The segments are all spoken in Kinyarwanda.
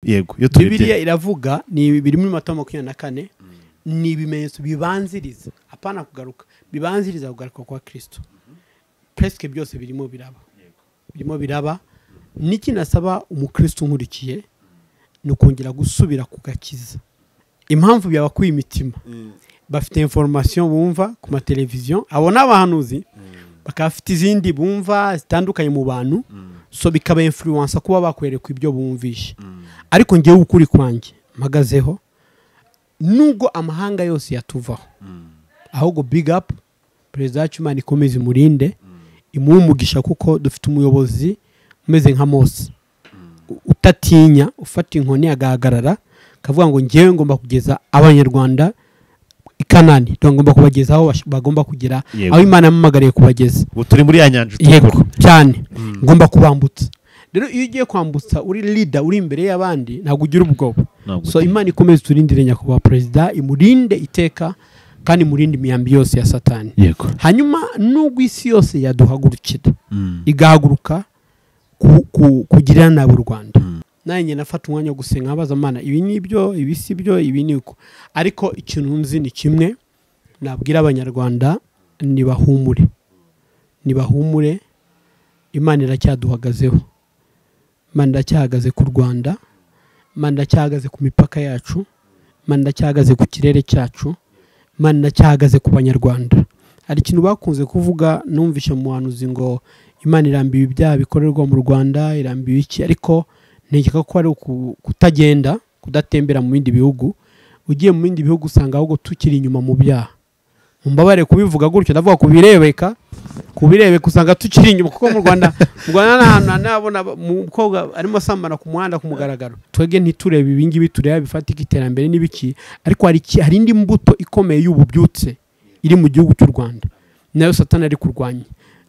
yego yo Bibiliya iravuga ni biri muri Matayo 24 ni ibimenyetso bibanziriza apana kugaruka bibanziriza kugaruka kwa Kristo presque byose birimo biraba niki nasaba umukristo nkurikiye no kongera gusubira kugakiza impamvu byabakuye imitima bafite information bumva ku ma television abona abahanuzi bakafite izindi bumva zitandukanye mu bantu so bikaba influence kuba bakwereka ibyo bumvishe ariko ngiye ukuri kwanjye mpagazeho nubwo amahanga yose yatuvaho ahubwo big up Perezida Imana ikomeze murinde imumugisha kuko dufite umuyobozi umeze nka Mose utatinya ufata inkoni agahagarara kavuga ngo ngiye ngomba kugeza abanyarwanda ikanani ngomba kubageza aho bagomba kugira aho Imana yamamagariye kubageza turi muri ya nyanja yego cyane ngomba kubambutsa rero iyo ugiye kwambutsa uri leader uri imbere y'abandi ntabwo ugira ubwoba so Imana ikomeze turindire nyakubahwa Perezida imurinde iteka kandi murindi imyambi yose ya Satani hanyuma nubwo isi yose yaduhagurukira igahaguruka kugirana n'abo Rwanda nanjye nafata umwanya wo gusenga abaza Imana ibi nibyo ibi si byo ibi niko ariko ikintu nzi ni kimwe nabwira abanyarwanda nibahumure Imana iracyaduhagazeho Imana iracyahagaze ku Rwanda Imana iracyahagaze ku mipaka yacu Imana iracyahagaze ku kirere cyacu Imana iracyahagaze ku banyarwanda hari ikintu bakunze kuvuga numvisha mu hanuzi ngo Imana irambiwe ibyaha bikorerwa mu Rwanda irambiwe iki ariko ntegeka ko ari kutagenda kudatembera mu bindi bihugu ugiye mu bindi bihugu usanga ahubwo tukiri inyuma mu byaha mbabare kubivuga gutyo ndavuga kubirebeka usanga tukiri inyuma kuko mu Rwanda nabona umukobwa arimo sambana ku muhanda ku mugaragaro twege ntiturebe ibingibi tureba bifatika iterambere n'ibiki ariko hari indi mbuto ikomeye y'ububyutse iri mu gihugu cy'u Rwanda nayo Satani ari kurwanya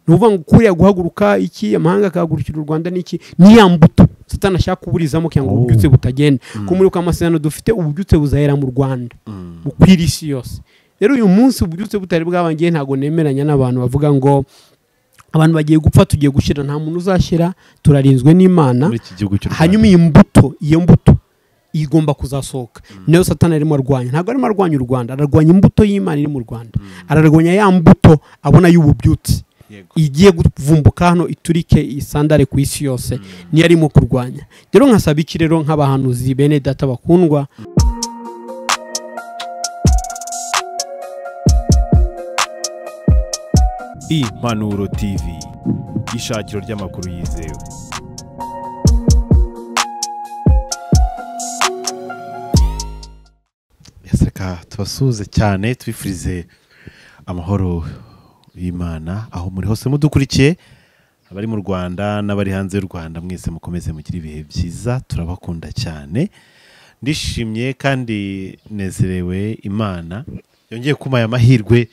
nuvuga ngo kuriya guhaguruka iki amahanga akahagurukira u Rwanda niki niya mbuto Satani ashaka kuburizamo cyangwa ububyutse butagenda kumuri kwa amasezerano dufite ububyutse buzahera mu Rwanda mu kwirisi yose rero uyu munsi ububyutse butari bwabangiye ntago nemeranya n'abantu bavuga ngo abantu bagiye gupfa tugiye gushira nta muntu uzashira turarinzwe n'Imana hanyuma iyo mbuto igomba kuzasohoka nayo Satani arimo arwanya ntago arimo arwanya u Rwanda ararwanya imbuto y'Imana iri mu Rwanda ararwanya ya mbuto abona y'ububyutse igiye kuvumbuka hano iturike isandare ku isi yose ni arimo kurwanya rero nkasaba iki rero nk'abahanuzi bene data bakundwa Impanuro TV ishakiro ry'amakuru yizewe yaseka tubasuze cyane twifurize amahoro y'Imana aho muri hose mudukurikiye abari mu Rwanda n'abari hanze y'u Rwanda mwese mukomeze mugira ibihe byiza turabakunda cyane ndishimye kandi nezerewe Imana yongeye kumaya amahirwe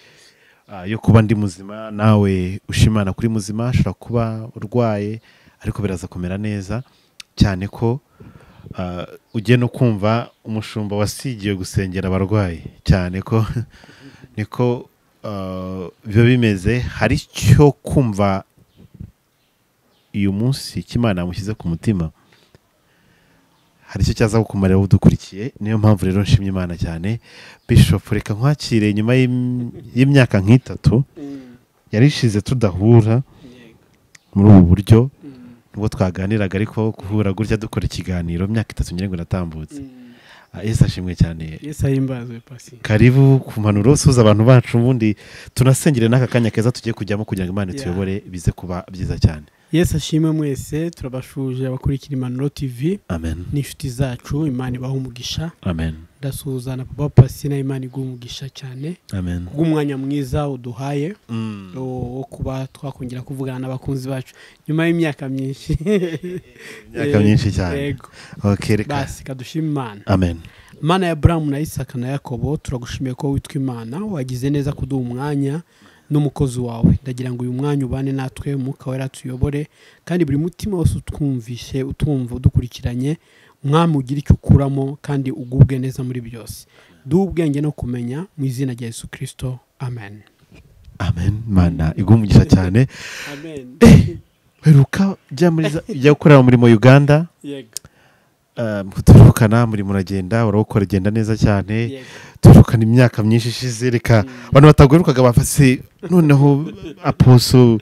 yo kuba ndi muzima nawe ushimana kuri muzima ashobora kuba urwaye ariko biraza kumera neza cyane ko ugiye no kumva umushumba wasigiye gusengera abarwayi cyane ko niko biba bimeze hari cyo kumva uyu munsi cy'Imana yamushyize ku mutima hari icyo cyaza kukumarira udukurikiye niyo mpamvu rero nshimye Imana cyane Bishop reka nkwakire nyuma y'imyaka nk'itatu yarishize tudahura muri ubu buryo nubwo twaganiraga ariko guhura gutya dukora ikiganiro imyaka 3 nyirengo natambutse Yesu ashimwe cyane Yesu ahimbazwe pasi karibu ku mpanuro suza abantu bacu ubundi tunasengere n'aka kanya keza tugiye kujyamo kugira ngo Imana tuyobore bize kuba byiza cyane Yesu ashimwe mwese turabashuje abakurikira Impanuro TV amen n'inshuti zacu Imana ibaha umugisha amen ndasuhuza na Papa Pasi na Imana iguha umugisha cyane amen kubw'umwanya mwiza uduhaye wo kuba twakongera kuvugana n'abakunzi bacu nyuma y'imyaka myinshi cyane okay reka basi kadushima Imana amen Mana ya Abraham na Isaka na Yakobo turagushimiye ko witwa Imana wagize neza kuduha umwanya n'umukozi wawe ndagira ngo uyu mwanya ubane natwe umuka wera tuyobore kandi buri mutima wose utwumvishe utumva udukurikiranye umwami ugira icyo ukuramo kandi ugubwe neza muri byose duhe ubwenge no kumenya mu izina rya Yesu Kristo amen amen Mana igumugisha cyane amen heruka jya gukorera muri Uganda yego turukana muri muragenda urawukora igenda neza cyane Yego. turukana imyaka myinshi ishize reka abantu batagwerukaga bafase noneho Apostle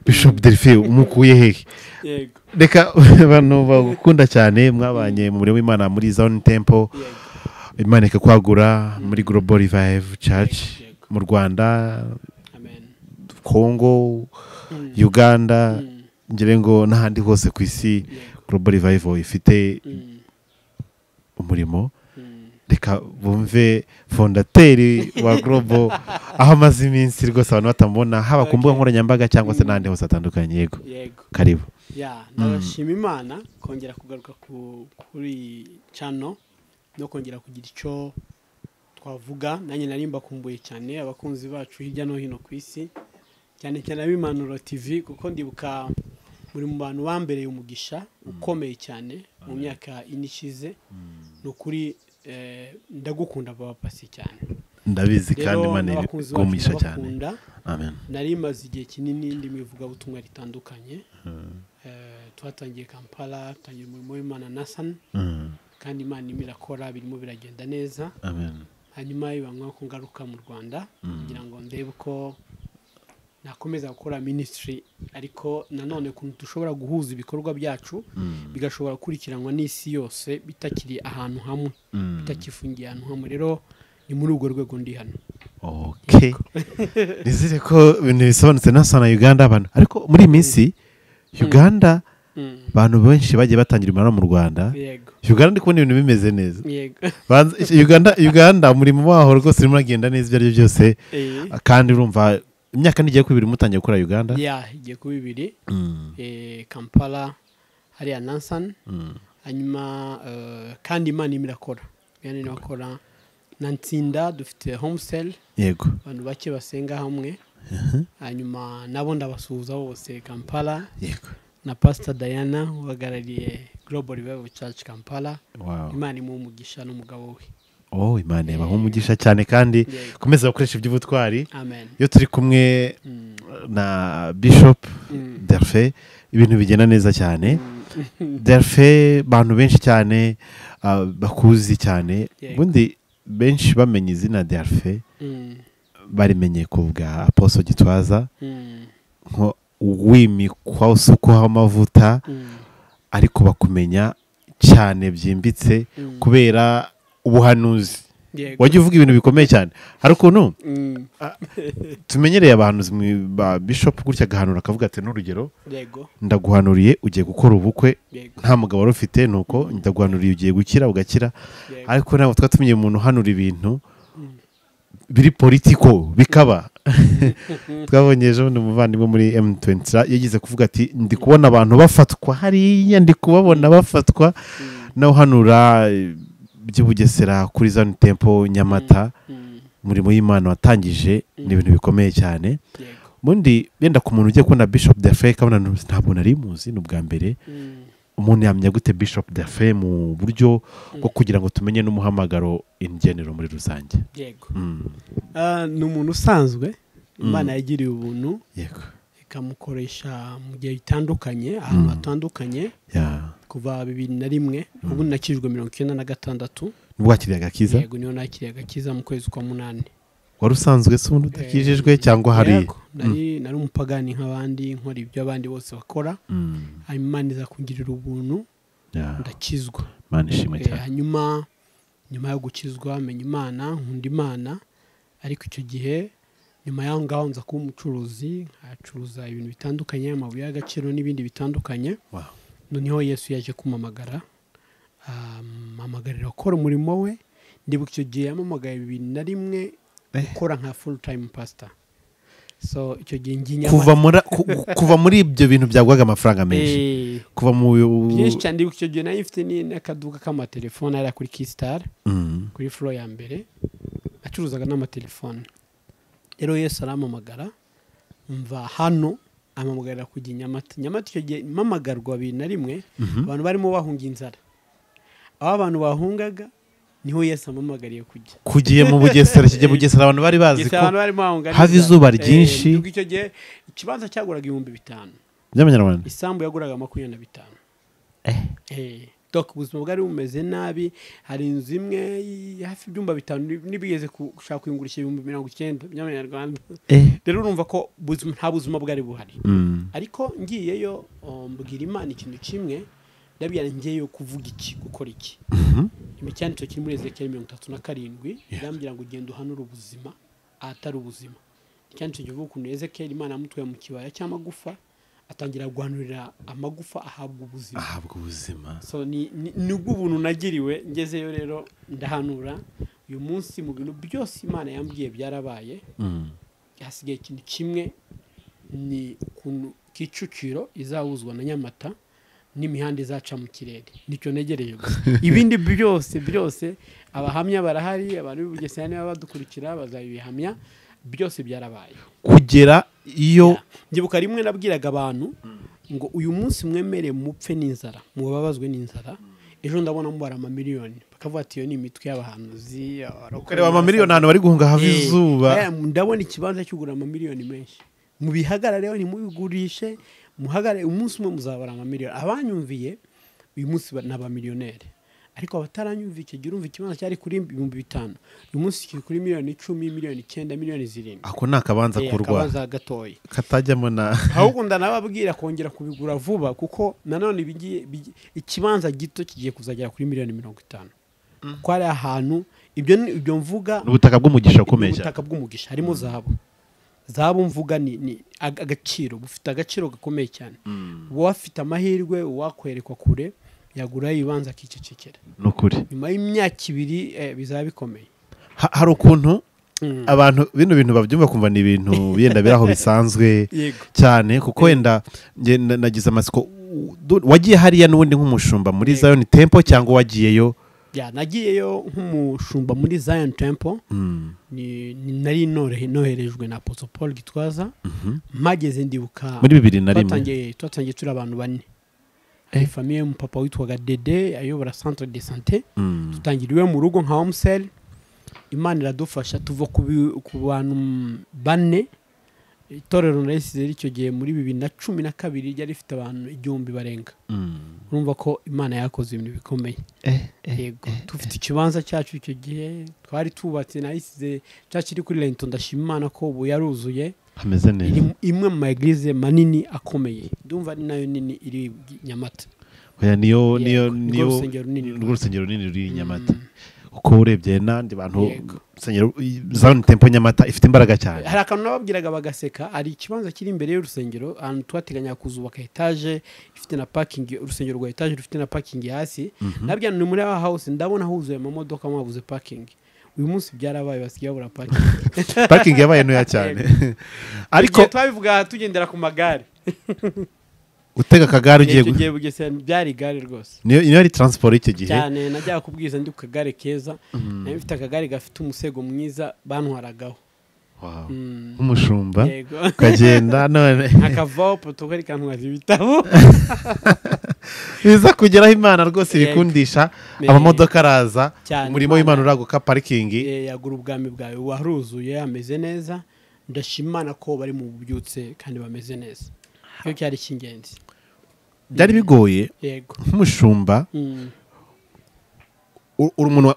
Bishop Delphin umukuye hehe Yego. reka abantu bagukunda cyane mwabanye mu murimo w'Imana muri Zion Temple Yego. Imana ikakwagura muri Global Revive Church Yego. mu Rwanda Amen. Congo Uganda ngire ngo n'ahandi hose ku isi Yego. Global Revive ifite umurimo reka bumve fondateri wa Global aho amaze iminsi rwose abantu batamubona haba ku mbuga nkoranyambaga cyangwa se n'ahandi hose atandukanye yego Yego. karibu ndabashima Imana kongera kugaruka kuri channel no kongera kugira icyo twavuga nanjye nari mbakumbuye cyane abakunzi bacu hirya no hino ku isi cyane cyane ab'Impanuro TV kuko ndibuka muri mu bantu bambereye umugisha ukomeye cyane mu myaka inishize nukuri ndagukunda baba pasi cyane ndabizi kandi Imana igumisha cyane amen nari maze igihe kinini ndi mivuga butumwa ritandukanye twatangiye Kampala tangiye umurimo w'Imana Nathan kandi Imana imirakora birimo biragenda neza amen hanyuma ibamwa ko ngaruka mu Rwanda kugira ngo ndebe ko nakomeza gukora ministry ariko nanone kuntu dushobora guhuza ibikorwa byacu bigashobora kurikiranwa n'isi yose bitakiri ahantu hamwe bitakifungiye ahantu hamwe rero ni muri urwo rwego ndi hano okay nizere ko ibintu bisobanutse nasa na Uganda abantu ariko muri minsi Uganda abantu benshi bagiye batangira imana mu Rwanda yego Uganda ndi kubona ibintu bimeze neza yego Uganda umurimo waho rwose urimo uragenda neza ibyo ari byo byose kandi urumva imyaka n'igiye ku 2 mutangiye gukora Uganda igiye ku 2 Kampala hariya Nathan hanyuma kandi Imana imirakora yani nakora Nantsinda dufite home cell yego abantu bake basenga hamwe hanyuma nabo ndabasuhuza bose Kampala yego na Pastor Diana uhagarariye Global Revival Church Kampala Imana mu umugisha n'umugabo we Imana yabaho umugisha cyane kandi komeza gukoresha iby'ubutwari amen iyo turi kumwe na Bishop Delphin ibintu bigenda neza cyane Delphin abantu benshi cyane bakuzi cyane ubundi benshi bamenye izina Delphin barimenye ku bwa Apostle Gitwaza nko wimikwa usukuho amavuta ariko bakumenya cyane byimbitse kubera ubuhanuzi wajya uvuga ibintu bikomeye cyane hari ukuntu tumenyereye abantu ba Bishop gutya gahanura akavuga ati n'urugero ndaguhanuriye ugiye gukora ubukwe nta mugabo wari ufite nuko ndaguhanuriye ugiye gukira ugakira ariko ntabwo twatumenye umuntu uhanura ibintu biri politiko bikaba twabonye ejo n'umuvandimwe muri M23 yagize kuvuga ati ndi kubona abantu bafatwa hariya ndi kubabona bafatwa no hanura by'Ubugesera kuri Zion Temple Nyamata umurimo w'Imana watangije ni ibintu bikomeye cyane mundi benda ku muntu ugiye kubona Bishop Delphin kabona ntabwo nari muzi n'ubwa mbere umuntu yamenya gute Bishop Delphin mu buryo bwo kugira ngo tumenye n'umuhamagaro ingenero muri rusange yego ni umuntu usanzwe Imana yagiriye ubuntu yego ikamukoresha mu gihe bitandukanye ahantu hatandukanye kuva 2001 ubu nakijwe 1996 nubwo akiriye agakiza yego niyo nakiriye agakiza mu kwezi kwa 8 wari usanzwe se umuntu udakijijwe cyangwa hari nari umupagani nk'abandi nkora ibyo abandi bose bakora Imana iza kungirira ubuntu ndakizwa Imana ishimwe cyane hanyuma nyuma yo gukizwa menya Imana nkunda Imana ariko icyo gihe nyuma yaho ngaho nza kuba umucuruzi acuruza ibintu bitandukanye amabuye y'agaciro n'ibindi bitandukanye noneho Yesu yaje kumamagara amagarira gukora umurimo we ndibuka icyo gihe yamamagaye 2001 gukora nka full time pastor so icyo gihe nginya kuva muri ibyo bintu byagwaga amafaranga menshi kuva mu byinshi cyane ndibuka icyo gihe nayo mfite n'akaduka k'amatelefone ari kuri Keystar kuri floor ya mbere acuruzaga n'amatelefone rero Yesu aramamagara mva hano amamagarira kujya Nyamata icyo gihe mamagarwa 2001 abantu barimo bahunga inzara aho abantu bahungaga niho Yesu amamagariye kugiye mu Bugesera kijye Bugesera abantu bari bazi ko hava izuba ryinshi icyo gihe ikibanza cyaguraga 5,000 by'amanyarwanda isambu yaguraga 25 donc ubuzima bwari bumeze nabi. hari inzu imwe hafi ibyumba 5 nibigeze gushaka kuyungurisha 90,000 by'amanyarwanda. Rero urumva ko nta buzima bwari buhari. Ariko ngiyeyo mbwira Imana ikintu kimwe, ndabwira ngiyeyo kuvuga iki, gukora iki. Imicyandito kiri muri Ezekiel 37 ndambwira ngo ugende uhanura ubuzima atari ubuzima. Icyandito kivuga ukuntu Ezekiel Imana amutwaye mu kibaya cy'amagufa, atangira guhanurira amagufa ahabwa ubuzima. So ni ubwo buntu nagiriwe ngezeyo. Rero ndahanura uyu munsi mu bintu byose Imana yambwiye byarabaye. Hasigaye ikintu kimwe, ni ukuntu Kicukiro izahuzwa na Nyamata n'imihanda izaca mu kirere. Nicyo negereje gusa. Ibindi byose abahamya barahari, abantu b'Ubugesera niba badukurikira bazabihamya, byose byarabaye. Kugera iyo ngibuka rimwe nabwiraga abantu ngo uyu munsi mwemere mupfe n'inzara, mubabazwe n'inzara, ejo ndabona mubara amamiliyoni, bakavuga ati iyo ni imitwe y'abahanuzi. ukareba amamiliyoni ahantu bari guhunga hava izuba. Ndabona ikibanza cy'ugura amamiliyoni menshi, mubihagarareho ntimubigurishe, muhagarare umunsi umwe muzabara amamiliyoni. Abanyumviye uyu munsi n'abamiliyoneri, ariko abataranyumviye icyo gihe urumva ikibanza cyari kuri 5,000, uyu munsi kiri kuri 10,000, miliyoni 9, miliyoni 7. Ako nakabanza kurwa, akabanza gatoya katajyamo na ahubwo ndanababwira kongera kubigura vuba, kuko nanone ikibanza gito kigiye kuzagera kuri miliyoni 50. Ko ari ahantu ibyo mvuga ubutaka bw'umugisha ukomeye, ubutaka bw'umugisha harimo zahabu mvuga ni agaciro, bufite agaciro gakomeye cyane. Wafite amahirwe wakwerekwa kure yagura ibibanza kicecekera. Nukuri nyuma y'imyaka 2 bizaba bikomeye. Hari ukuntu abantu bino bintu babyumva kumva ni ibintu yenda biraho bisanzwe cyane, kuko wenda nagize amasiko. Wagiye hariya n'ubundi nk'umushumba muri Zion Temple cyangwa wagiyeyo? Nagiyeyo nk'umushumba muri Zion Temple. Nari noherejwe na Apostle Paul Gitwaza. Mageze ndibuka muri 2001 twatangiye turi abantu 4. Famille y'umupapa witwaga Dede ayobora centre de santé. Tutangiriwe mu rugo nka Homsel. Imana iradufasha tuva ku bantu 4. Itorero narisize icyo gihe muri 2012 ryari rifite abantu 1,000 barenga. Urumva ko Imana yakoze ibintu bikomeye. Yego, tufite ikibanza cyacu icyo gihe twari tubatse, narisize cyakiri kuri Lento. Ndashima Imana ko ubu yaruzuye, hameze neza. Imwe mu eglise manini akomeye, ndumva ni nayo nini iri Nyamata. Oya niyo urusengero runini ruri Nyamata. Uko urebye nandi bantu urusengero Zion Temple Nyamata ifite imbaraga cyane. Hari akantu nababwiraga bagaseka, ari ikibanza kiri imbere y'urusengero ahantu twateganya kuzubaka etage ifite na parking, urusengero rwa etage rufite na parking hasi. Nabyo ni muri house ndabona huzuye amamodoka, mwabuze parking. Uyu munsi byarabaye basigaye bura parking. Parking yabaye ntoya cyane. Ariko twabivuga tugendera ku magare. Utega kagare ugiye Bugesera byari gare rwose. Niyo ari transport icyo gihe. Cyane najya kubwiza ndi ku kagare keza. Nayo mfite akagare gafite umusego mwiza bantwaragaho. Wow. Umushumba kagenda none akavaho protokoli kantwaza ibitabo. Biza kugeraho Imana rwose bikundisha amamodoka araza, umurimo w'Imana uraguka parking. Yagura ubwami bwawe waruzuye ameze neza. Ndashimana ko bari mu bubyutse kandi bameze neza. Cyo cyari kingenzi. Byari bigoye nk'umushumba. Umuntu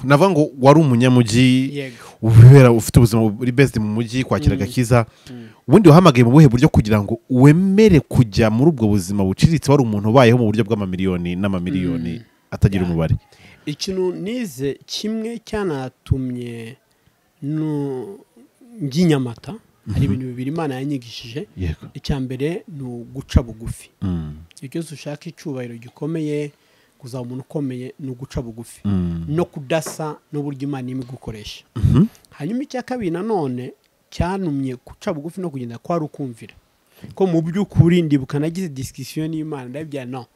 navuga ngo wari umunyamugi, ubera ufite ubuzima buri best mu mujyi, kwakira gakiza. Ubundi wahamagaye mu buhe buryo kugira ngo wemere kujya muri ubwo buzima buciritse, wari umuntu ubayeho mu buryo bw'amamiliyoni n'amamiliyoni atagira umubare? Ikintu nize kimwe cyanatumye Nyamata, hari ibintu bibiri Imana yanyigishije. Icya mbere ni uguca bugufi. Iyo cyose ushaka icyubahiro gikomeye, kuzaba umuntu ukomeye, ni uguca bugufi no kudasa n'uburyo Imana imigukoresha. Hanyuma icya kabiri nanone cyanumye guca bugufi no kugenda kwa rukumvira ko mu by'ukuri ndibuka nagize discussion n'Imana ndabya no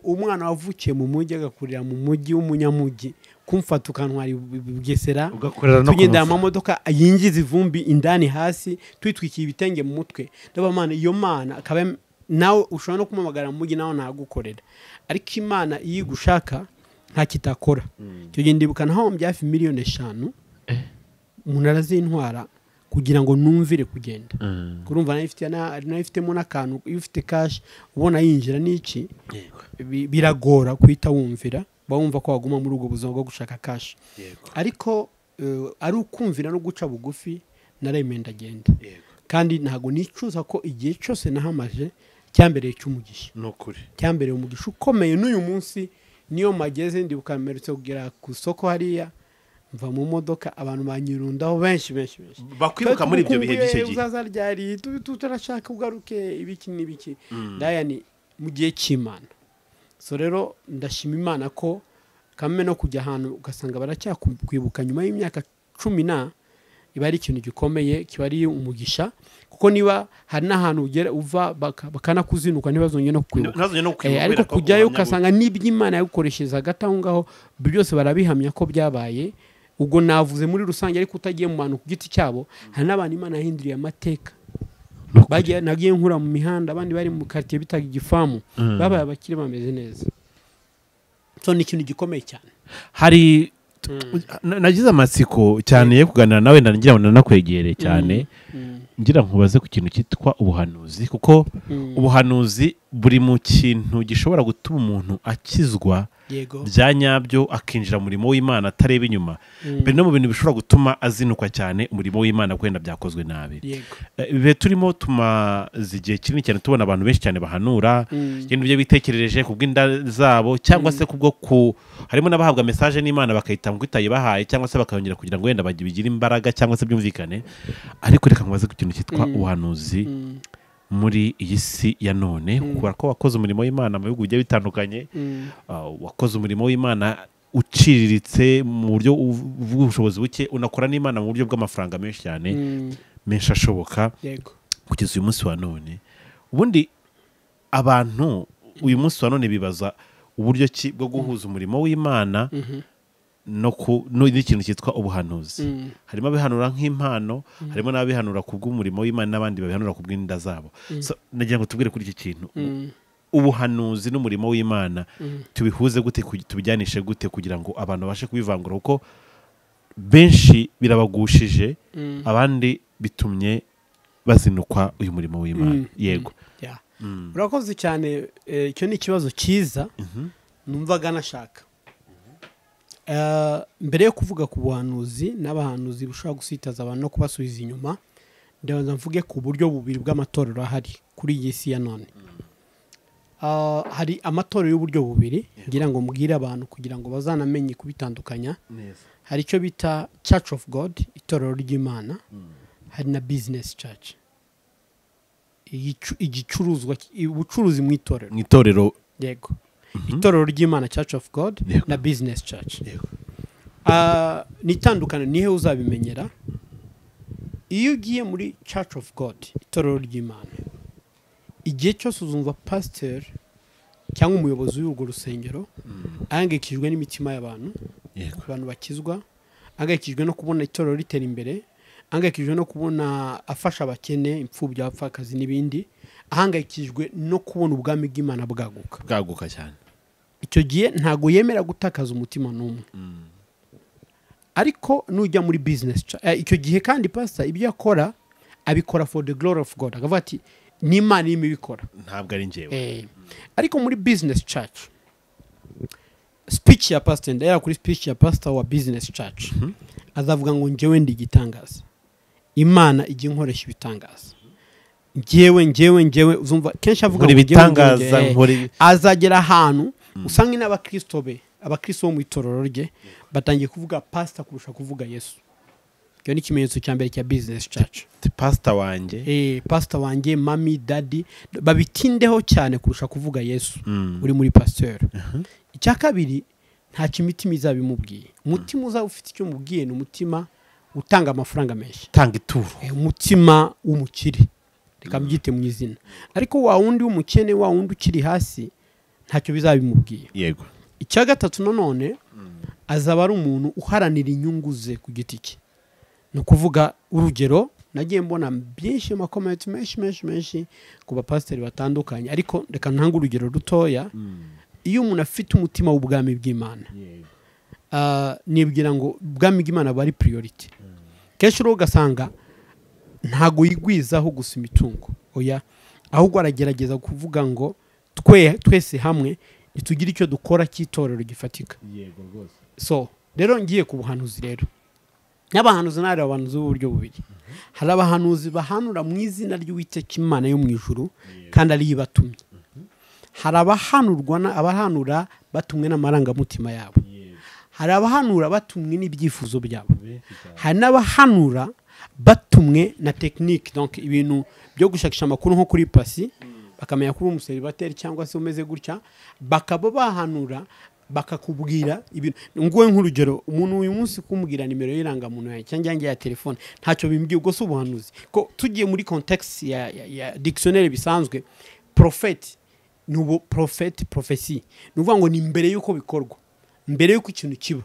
umwana wavukiye mu mujyi agakurira mu mujyi w'umunyamujyi kumfata ukantwara Bugesera tugenda amamodoka yinjiza ivumbi indani hasi twitwikiye ibitenge mu mutwe. Ndaba Imana iyo Mana akaba nawe ushobora no kumamagara mu mujyi nawe nagukorera, ariko Imana iyo gushaka nta kitakora. Cyo ndibuka naho mbyafi miliyoni 5 umuntu arazintwara kugira ngo numvire kugenda kurumva nayo ifitemo n'akantu iyo ufite cash ubona yinjira n'iki biragora kwita wumvira bawumva ko waguma muri ubwo buzima bwo gushaka cash ariko ari ukumvira no guca bugufi naremenda agenda kandi ntago nicuza ko igihe cyose nahamaje cyambereye cy'umugisha nokuri cyambereye umugisha ukomeye n'uyu munsi niyo mageze ndi bukamerutse kugera ku soko hariya mva mu modoka abantu banyirundaho benshi bakwibuka muri ibyo bihe by'icyo gihe uzaza ryari turashaka ugaruke ibiki n'ibiki ndayani mu gihe cy'Imana so rero ndashima Imana ko kamwe no kujya ahantu ugasanga baracyakwibuka nyuma y'imyaka 10 iba ari ikintu gikomeye kiba ari umugisha kuko niba hari n'ahantu ugera uva bakanakuzinuka ntibazonye no kwibuka ariko kujyayo ukasanga n'iby'Imana yagukoreshereza hagati aho ngaho byose barabihamya ko byabaye ubwo navuze muri rusange ariko utagiye mu bantu ku giti cyabo hari n'abantu Imana yahinduriye amateka bagiye nagiye nkura mu mihanda abandi bari mu quartier bitaga igifamu babaye abakire bameze neza so ni ikintu gikomeye cyane hari nagize amatsiko cyane yo kuganira nawe ngira ngo nakwegereye cyane ngira nkubaze ku kintu cyitwa ubuhanuzi kuko ubuhanuzi buri mu kintu gishobora gutuma umuntu akizwa bya nyabyo akinjira umurimo w'Imana atareba inyuma mbere no mu bintu bishobora gutuma azinukwa cyane umurimo w'Imana kwenda byakozwe nabi bibe turimo tumaze igihe kinini cyane tubona abantu benshi cyane bahanura ibintu byo bitekerereje kubw'inda zabo cyangwa se kubwo harimo n'abahabwa message n'Imana bakayita ngo itayibahaye cyangwa se bakayongera kugira ngo wenda bagire imbaraga cyangwa se byumvikane ariko reka nkubaze ku kintu cyitwa ubuhanuzi muri iyi si ya none kubera ko wakoze umurimo w'Imana mu bihugu bigiye bitandukanye wakoze umurimo w'Imana uciriritse mu buryo bw'ubushobozi buke unakora n'Imana mu buryo bw'amafaranga menshi cyane menshi ashoboka kugeza uyu munsi wa none ubundi abantu uyu munsi wa none bibaza uburyo ki bwo guhuza umurimo w'Imana n'ikintu cyitwa ubuhanuzi harimo abihanura nk'impano harimo n'abihanura kubw'umurimo w'Imana n'abandi babihanura kubw'inda zabo nagira ngo tubwire kuri iki kintu ubuhanuzi n'umurimo w'Imana tubihuze gute tubijyanishe gute kugira ngo abantu babashe kubivangura kuko benshi birabagushije abandi bitumye bazinukwa uyu murimo w'Imana yego urakoze cyane icyo ni ikibazo cyiza numvaga nashaka mbere yo kuvuga ku buhanuzi n'abahanuzi bushobora gusitaza abantu no kubasubiza inyuma ndabanza mvuge ku buryo bubiri bw'amatorero ahari kuri iyi si ya none hari amatorero y'uburyo bubiri ngira ngo mbwire abantu kugira ngo bazanamenye kubitandukanya hari icyo bita Church of God itorero ry'Imana hari na business church igicuruzwa ubucuruzi mu itorero yego itorero ry'Imana Church of God na business church nitandukana nihe uzabimenyera iyo ugiye muri Church of God itorero ry'Imana igihe cyose uzumva pastor cyangwa umuyobozi w'urwo rusengero ahangayikishijwe n'imitima y'abantu abantu bakizwa ahangayikishijwe no kubona itorero ritera imbere ahangayikishijwe no kubona afasha abakene imfubyi abapfakazi n'ibindi ahangayikishijwe no kubona ubwami bw'Imana bwaguka cyane icyo gihe ntago yemera gutakaza umutima n'umwe ariko nujya muri business icyo gihe kandi pastor ibyo akora abikora for the glory of God akavuga ati n'Imana irimo ibikora ntabwo ari njyewe ariko muri business church speech ya pastor ndaya kuri speech ya pastor wa business church azavuga ngo njyewe ndi gitangaza Imana ijye nkoresha ibitangaza njyewe uzumva kenshi avuga ngo ibitangaza azagera ahantu usanga n'abakristo be abakristo bo mu itorero rye batangiye kuvuga pastor kurusha kuvuga Yesu cyo ni ikimenyetso cya mbere cya business church pastor wanjye mami daddy babitindeho cyane kurusha kuvuga Yesu uri muri pasteur icya kabiri nta kimitima izabimubwiye umutima uzaba ufite icyo mubwiye ni umutima utanga amafaranga menshi tanga ituro umutima w'umukire reka mbyite mu izina ariko wa wundi w'umukene wa wundi ukiri hasi ntacyo bizabimubwiye yego icya gatatu nanone azaba ari umuntu uharanira inyungu ze ku giti cye no kuvuga urugero nagiye mbona byinshi amakomenti menshi ku bapasiteri batandukanye ariko reka ntanga urugero rutoya iyo umuntu afite umutima w'ubwami bw'Imana nibwira ngo ubwami bw'Imana bari priority kenshi rero ugasanga ntago yigwizaho gusa imitungo oya ahubwo aragerageza kuvuga ngo twese hamwe nitugire icyo dukora cy'itorero gifatika. yego rwose. So rero ngiye ku buhanuzi rero n'abahanuzi n'ari abahanuzi b'uburyo bubiri. Hari abahanuzi bahanura mu izina ry'Uwiteka Imana yo mu ijuru kandi ari yibatumye. Hari abahanura batumwe n'amarangamutima yabo. Hari abahanura batumwe n'ibyifuzo byabo. Hari n'abahanura batumwe na technique, donc ibintu byo gushakisha amakuru nko kuri pasi bakamenya kuri umuseribateri cyangwa se umeze gutya, bakaba bahanura bakakubwira ibintu. Nguwe nk'urugero, umuntu uyu munsi kumubwira nimero y'irangamuntu yawe cyangwa yanjye ya telefone ntacyo bimbwiye, ubwo si ubuhanuzi. Ko tugiye muri context ya dictionnaire bisanzwe, prophet nubo prophecy nuvuga ngo ni mbere yuko bikorwa, mbere yuko ikintu kiba.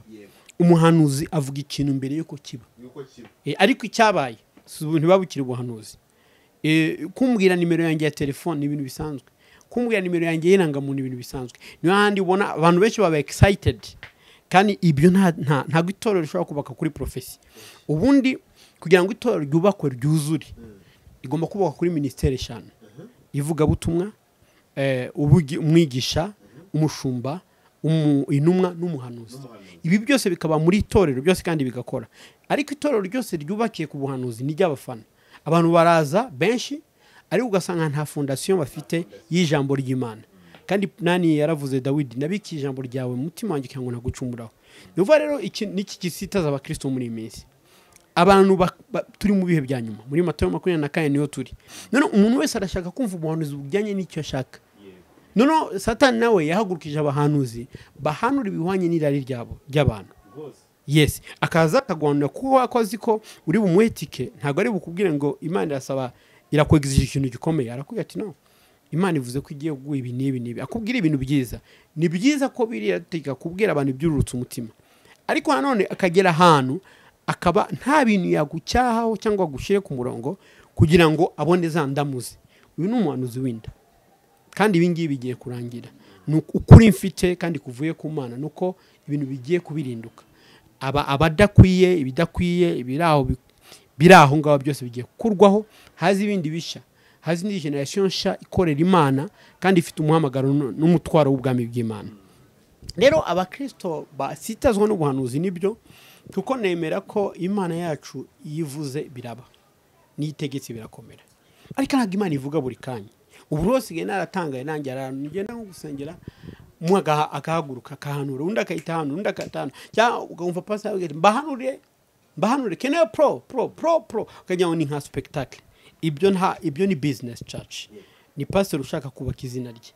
Umuhanuzi avuga ikintu mbere yuko kiba, ariko icyabaye ntibabukire ubuhanuzi. Kumbwira nimero yanjye ya telefone ni ibintu bisanzwe, kumbwira nimero yanjye y'irangamuntu ibintu bisanzwe. Niyo handi ubona abantu benshi baba excited, kandi ibyo ntabwo itorero rishobora kubaka kuri prophecy. Ubundi kugira ngo itorero ryubakwe ryuzure igomba kubaka kuri ministeri 5: ivuga butumwa, umwigisha, umushumba, intumwa n'umuhanuzi. Ibi byose bikaba muri itorero byose kandi bigakora. Ariko itorero ryose ryubakiye ku buhanuzi ni ry'abafana. Abantu baraza benshi ari ugasanga nta fondation bafite y'ijambo ry'Imana. Kandi nani yaravuze Dawidi, nabiki ijambo ryawe mutima wanjye cyangwa nagucumuraho. Nuva rero niki gisitaza abakristo muri iminsi. Abantu turi mu bihe bya nyuma, muri Matayo 24 niyo turi. None umuntu wese arashaka kumva ubuhanuzi bujyanye n'icyo ashaka. None Satani nawe yahagurukije abahanuzi bahanura ibihwanye n'irari ry'abantu. Yes, akaza akagwanira kuko akozi ko uri bumwetike, ntago ari bukubwire ngo Imana irasaba irakwegizije ikintu gikomeye. Arakubwira ati no, Imana ivuze ko igiye kuguha ibi n'ibi. Akubwira ibintu byiza. Ni byiza ko biriya kubwira abantu ibyururutse umutima. Ariko nanone akagera ahantu akaba nta bintu yagucyahaho cyangwa gushire ku murongo kugira ngo abone za ndamuzi. Uyu ni umuhanuzi w'inda. Kandi ibi ngibi bigiye kurangira. Ukuri mfite kandi kuvuye ku Mana nuko ibintu bigiye kubirinduka. Abadakwiye, ibidakwiye, biraho ngaho byose bigiye kurwaho, hazi ibindi bisha, hazi indi generation nsha ikorera Imana kandi ifite umuhamagaro n'umutwaro w'ubwami bw'Imana. Rero abakristo basitazwa n'ubuhanuzi nibyo, kuko nemera ko Imana yacu yivuze biraba, nitegetse birakomera. Ariko ntabwo Imana ivuga buri kanya. Ubu rose gena aratangaye nanjye arangenda nko gusengera mwaga akahaguruka akahanura, undi akahita hano, undi akatana cyangwa ukumva pastor avuga mbahanure keneye pro ukajya ngo ni nka spectacle. Ibyo ni business church, ni pastor ushaka kubaka izina rye.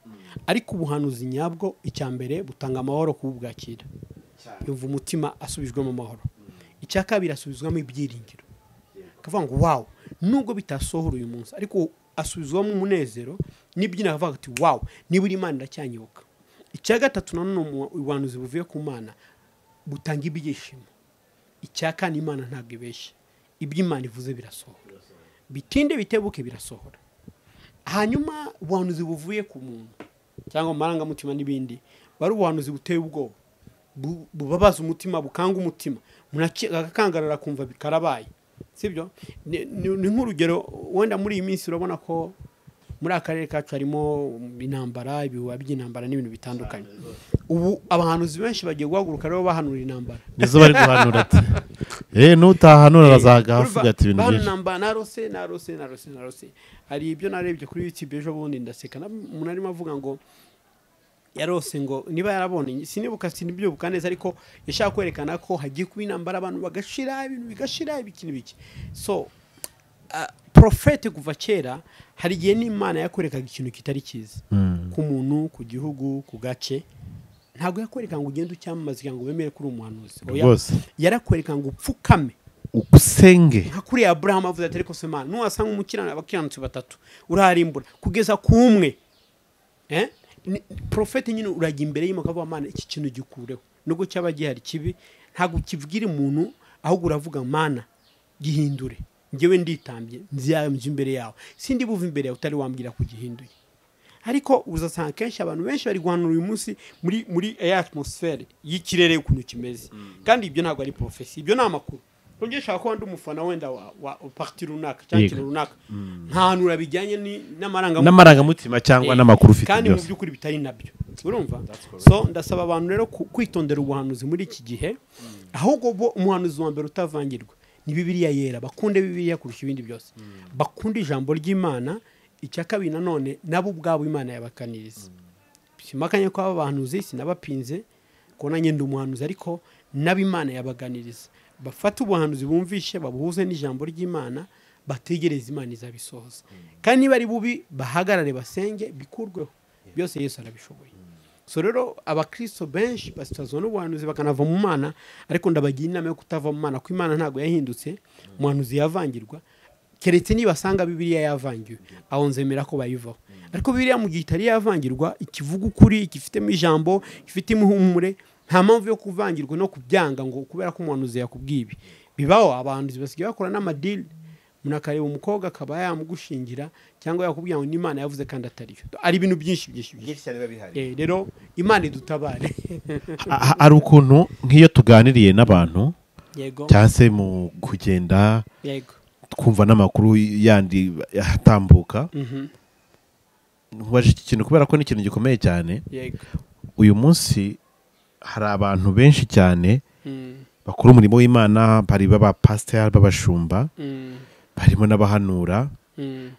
Ariko ubuhanuzi nyabwo icyambere butanga amahoro kubwakira, yumva umutima asubijwe mu mahoro. Icyakabiri asubizwamo ibyiringiro, akavuga ngo wow, nubwo bitasohora uyu munsi ariko asubizwamo umunezero n'ibyina, akavuga ati wow, niba Imana iracyanyibuka. Icya gatatu nanone ubuhanuzi buvuye ku Mana butanga ibyishimo. Icyakane Imana ntabwo ibeshya, ibyo Imana ivuze birasohora, bitinde bitebuke birasohora. Hanyuma ubuhanuzi buvuye ku muntu cyangwa amarangamutima n'ibindi, bari ubuhanuzi buteye ubwoba, bubabaza umutima, bukanga umutima, munakangarara kumva bikarabaye. Sibyo? Ni nk'urugero wenda muri iyi minsi urabona ko muri akarere kacu harimo intambara, ibihuha by'intambara n'ibintu bitandukanye. Ubu abahanuzi benshi bagiye guhaguruka rero bahanura intambara. Nizo bari guhanura ati nutahanura bazagavuga ati ibintu byinshi. Narose. Hari ibyo narebye kuri YouTube ejo bundi ndaseka, umuntu arimo avuga ngo yarose ngo niba yarabonye sinibuka neza, ariko yashaka kwerekana ko hagiye kuba intambara, abantu bagashira, ibintu bigashira, ibiki. So prophet kuva kera hari igihe n'Imana yakwerekaga ikintu kitari cyiza ku muntu, ku gihugu, ku gace. Ntabwo yakwereka ngo ugende ucyamamaza ngo bemere kuri umuhanuzi. Yarakwereka ngo upfukame usenge, nka kuri Abraham avuze ati ariko se Mana nuwasanga umukirana abakiranutsi batatu uraharimbura kugeza ku umwe. Prophet nyine urajya imbere y'Imana akavuga Mana iki kintu gikureho, nubwo cyaba gihari kibi ntabwo kivugire umuntu, ahubwo uravuga Mana gihindure, ngewe nditambye nziyamje imbere yawe, sindi buva imbere yawe utari wambwira kugihinduye. Ariko uzasanga kenshi abantu benshi bari guhanura uyu munsi muri atmosphere y'ikirere ukuntu kimeze, kandi ibyo ntabwo ari prophecy, ibyo ni amakuru. Nongeye shaka ko ndi umufana wenda wa parti runaka cyangwa ikintu runaka ntanura bijyanye n'amarangamutima cyangwa n'amakuru ufite kandi mu by'ukuri bitari nabyo urumva so ndasaba abantu rero kwitondera ubuhanuzi muri iki gihe ahubwo bo umuhanuzi wa mbere utavangirwa ni Bibiliya yera bakunde Bibiliya kurusha ibindi byose bakunda ijambo ry'Imana icya kabiri nanone nabo ubwabo Imana yabakaniriza simakanye ko abahanuzi sinabapinze ko nanjye ndi umuhanuzi ariko nabo Imana yabaganiriza bafata ubuhanuzi bumvishe babuhuze n'ijambo ry'Imana bategereza Imana izabisohoza kandi niba ari bubi bahagarare basenge bikurweho byose Yesu arabishoboye so rero abakristo benshi basitazwa n'ubuhanuzi bakanava mu Mana ariko ndabagira inama yo kutava mu Mana ko Imana ntago yahindutse umuhanuzi yavangirwa keretse niba basanga Bibiliya yavangiwe aho nzemera ko bayivaho ariko Bibiliya mu gihe itari yavangirwa ikivuga ukuri ikifitemo ijambo ifite imuhumure nta mpamvu yo kuvangirwa no kubyanga ngo kubera ko umuhanuzi yakubwiye ibi bibaho abantu basigaye bakora n'amadili munakareba umukobwa akaba yamugushingira cyangwa yakubwira ngo n'Imana yavuze kandi atariyo ari ibintu byinshi cyane biba bihari rero Imana idutabare ari ukuntu nk'iyo tuganiriye n'abantu cyangwa se mu kugenda twumva n'amakuru yandi yatambuka nkubaje iki kintu kubera ko ni ikintu gikomeye cyane uyu munsi hari abantu benshi cyane bakora umurimo w'Imana bari b'abapasiteri b'abashumba barimo n'abahanura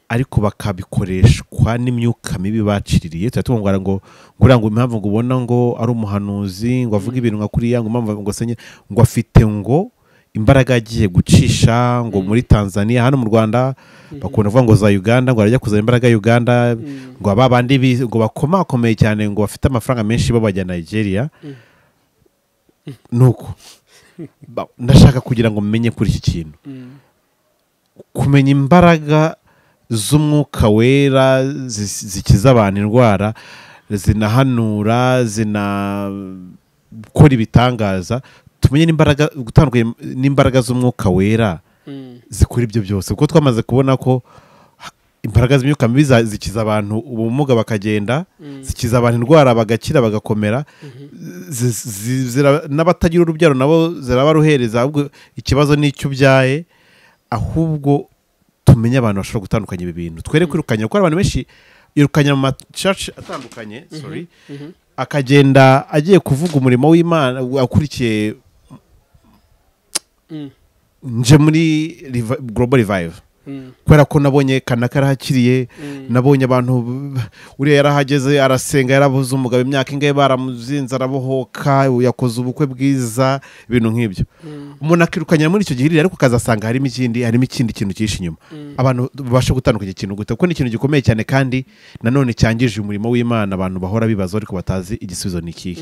ariko bakabikoreshwa n'imyuka mibi baciririye turatubwira ngo impamvu ngo ubona ngo ari umuhanuzi ngo avuga ibintu nka kuriya ngo impamvu ngo senye ngo afite ngo imbaraga agiye gucisha ngo muri Tanzania hano mu Rwanda bakunda kuvuga ngo za Uganda ngo arajya kuzana imbaraga Uganda ngo ababandi ngo bakomakomeye cyane ngo bafite amafaranga menshi babajya Nigeria nuko ndashaka kugira ngo menye kuri iki kintu kumenya imbaraga z'umwuka wera zikiza abantu indwara zinahanura zinakora ibitangaza tumenye n'imbaraga gutandukanye n'imbaraga z'umwuka wera zikora ibyo byose kuko twamaze kubona ko imbaraga z'imyuka mibi zikiza abantu ubumuga bakagenda zikiza abantu indwara bagakira bagakomera n'abatagira urubyaro nabo zirabaruhereza ahubwo ikibazo n'icyo ubyaye ahubwo tumenye abantu bashobora gutandukanya ibi bintu twere kwirukanya kuko abantu benshi yirukanya mu macaci atandukanye akagenda agiye kuvuga umurimo w'Imana akurikiye nje muri Global Revive kubera ko nabonye Kanaka arahakiriye nabonye abantu uriya yarahageze arasenga yarabuze umugabo imyaka ingahe baramuzinze arabohoka yakoze ubukwe bwiza ibintu nk'ibyo umuntu akirukanya muri icyo gihe ariko kazasanga harimo ikindi kintu cyinshi inyuma abantu babasha gutandukanya ikintu gute kuko ni ikintu gikomeye cyane kandi nanone cyangije umurimo w'Imana abantu bahora bibaza ariko batazi igisubizo ni ikihe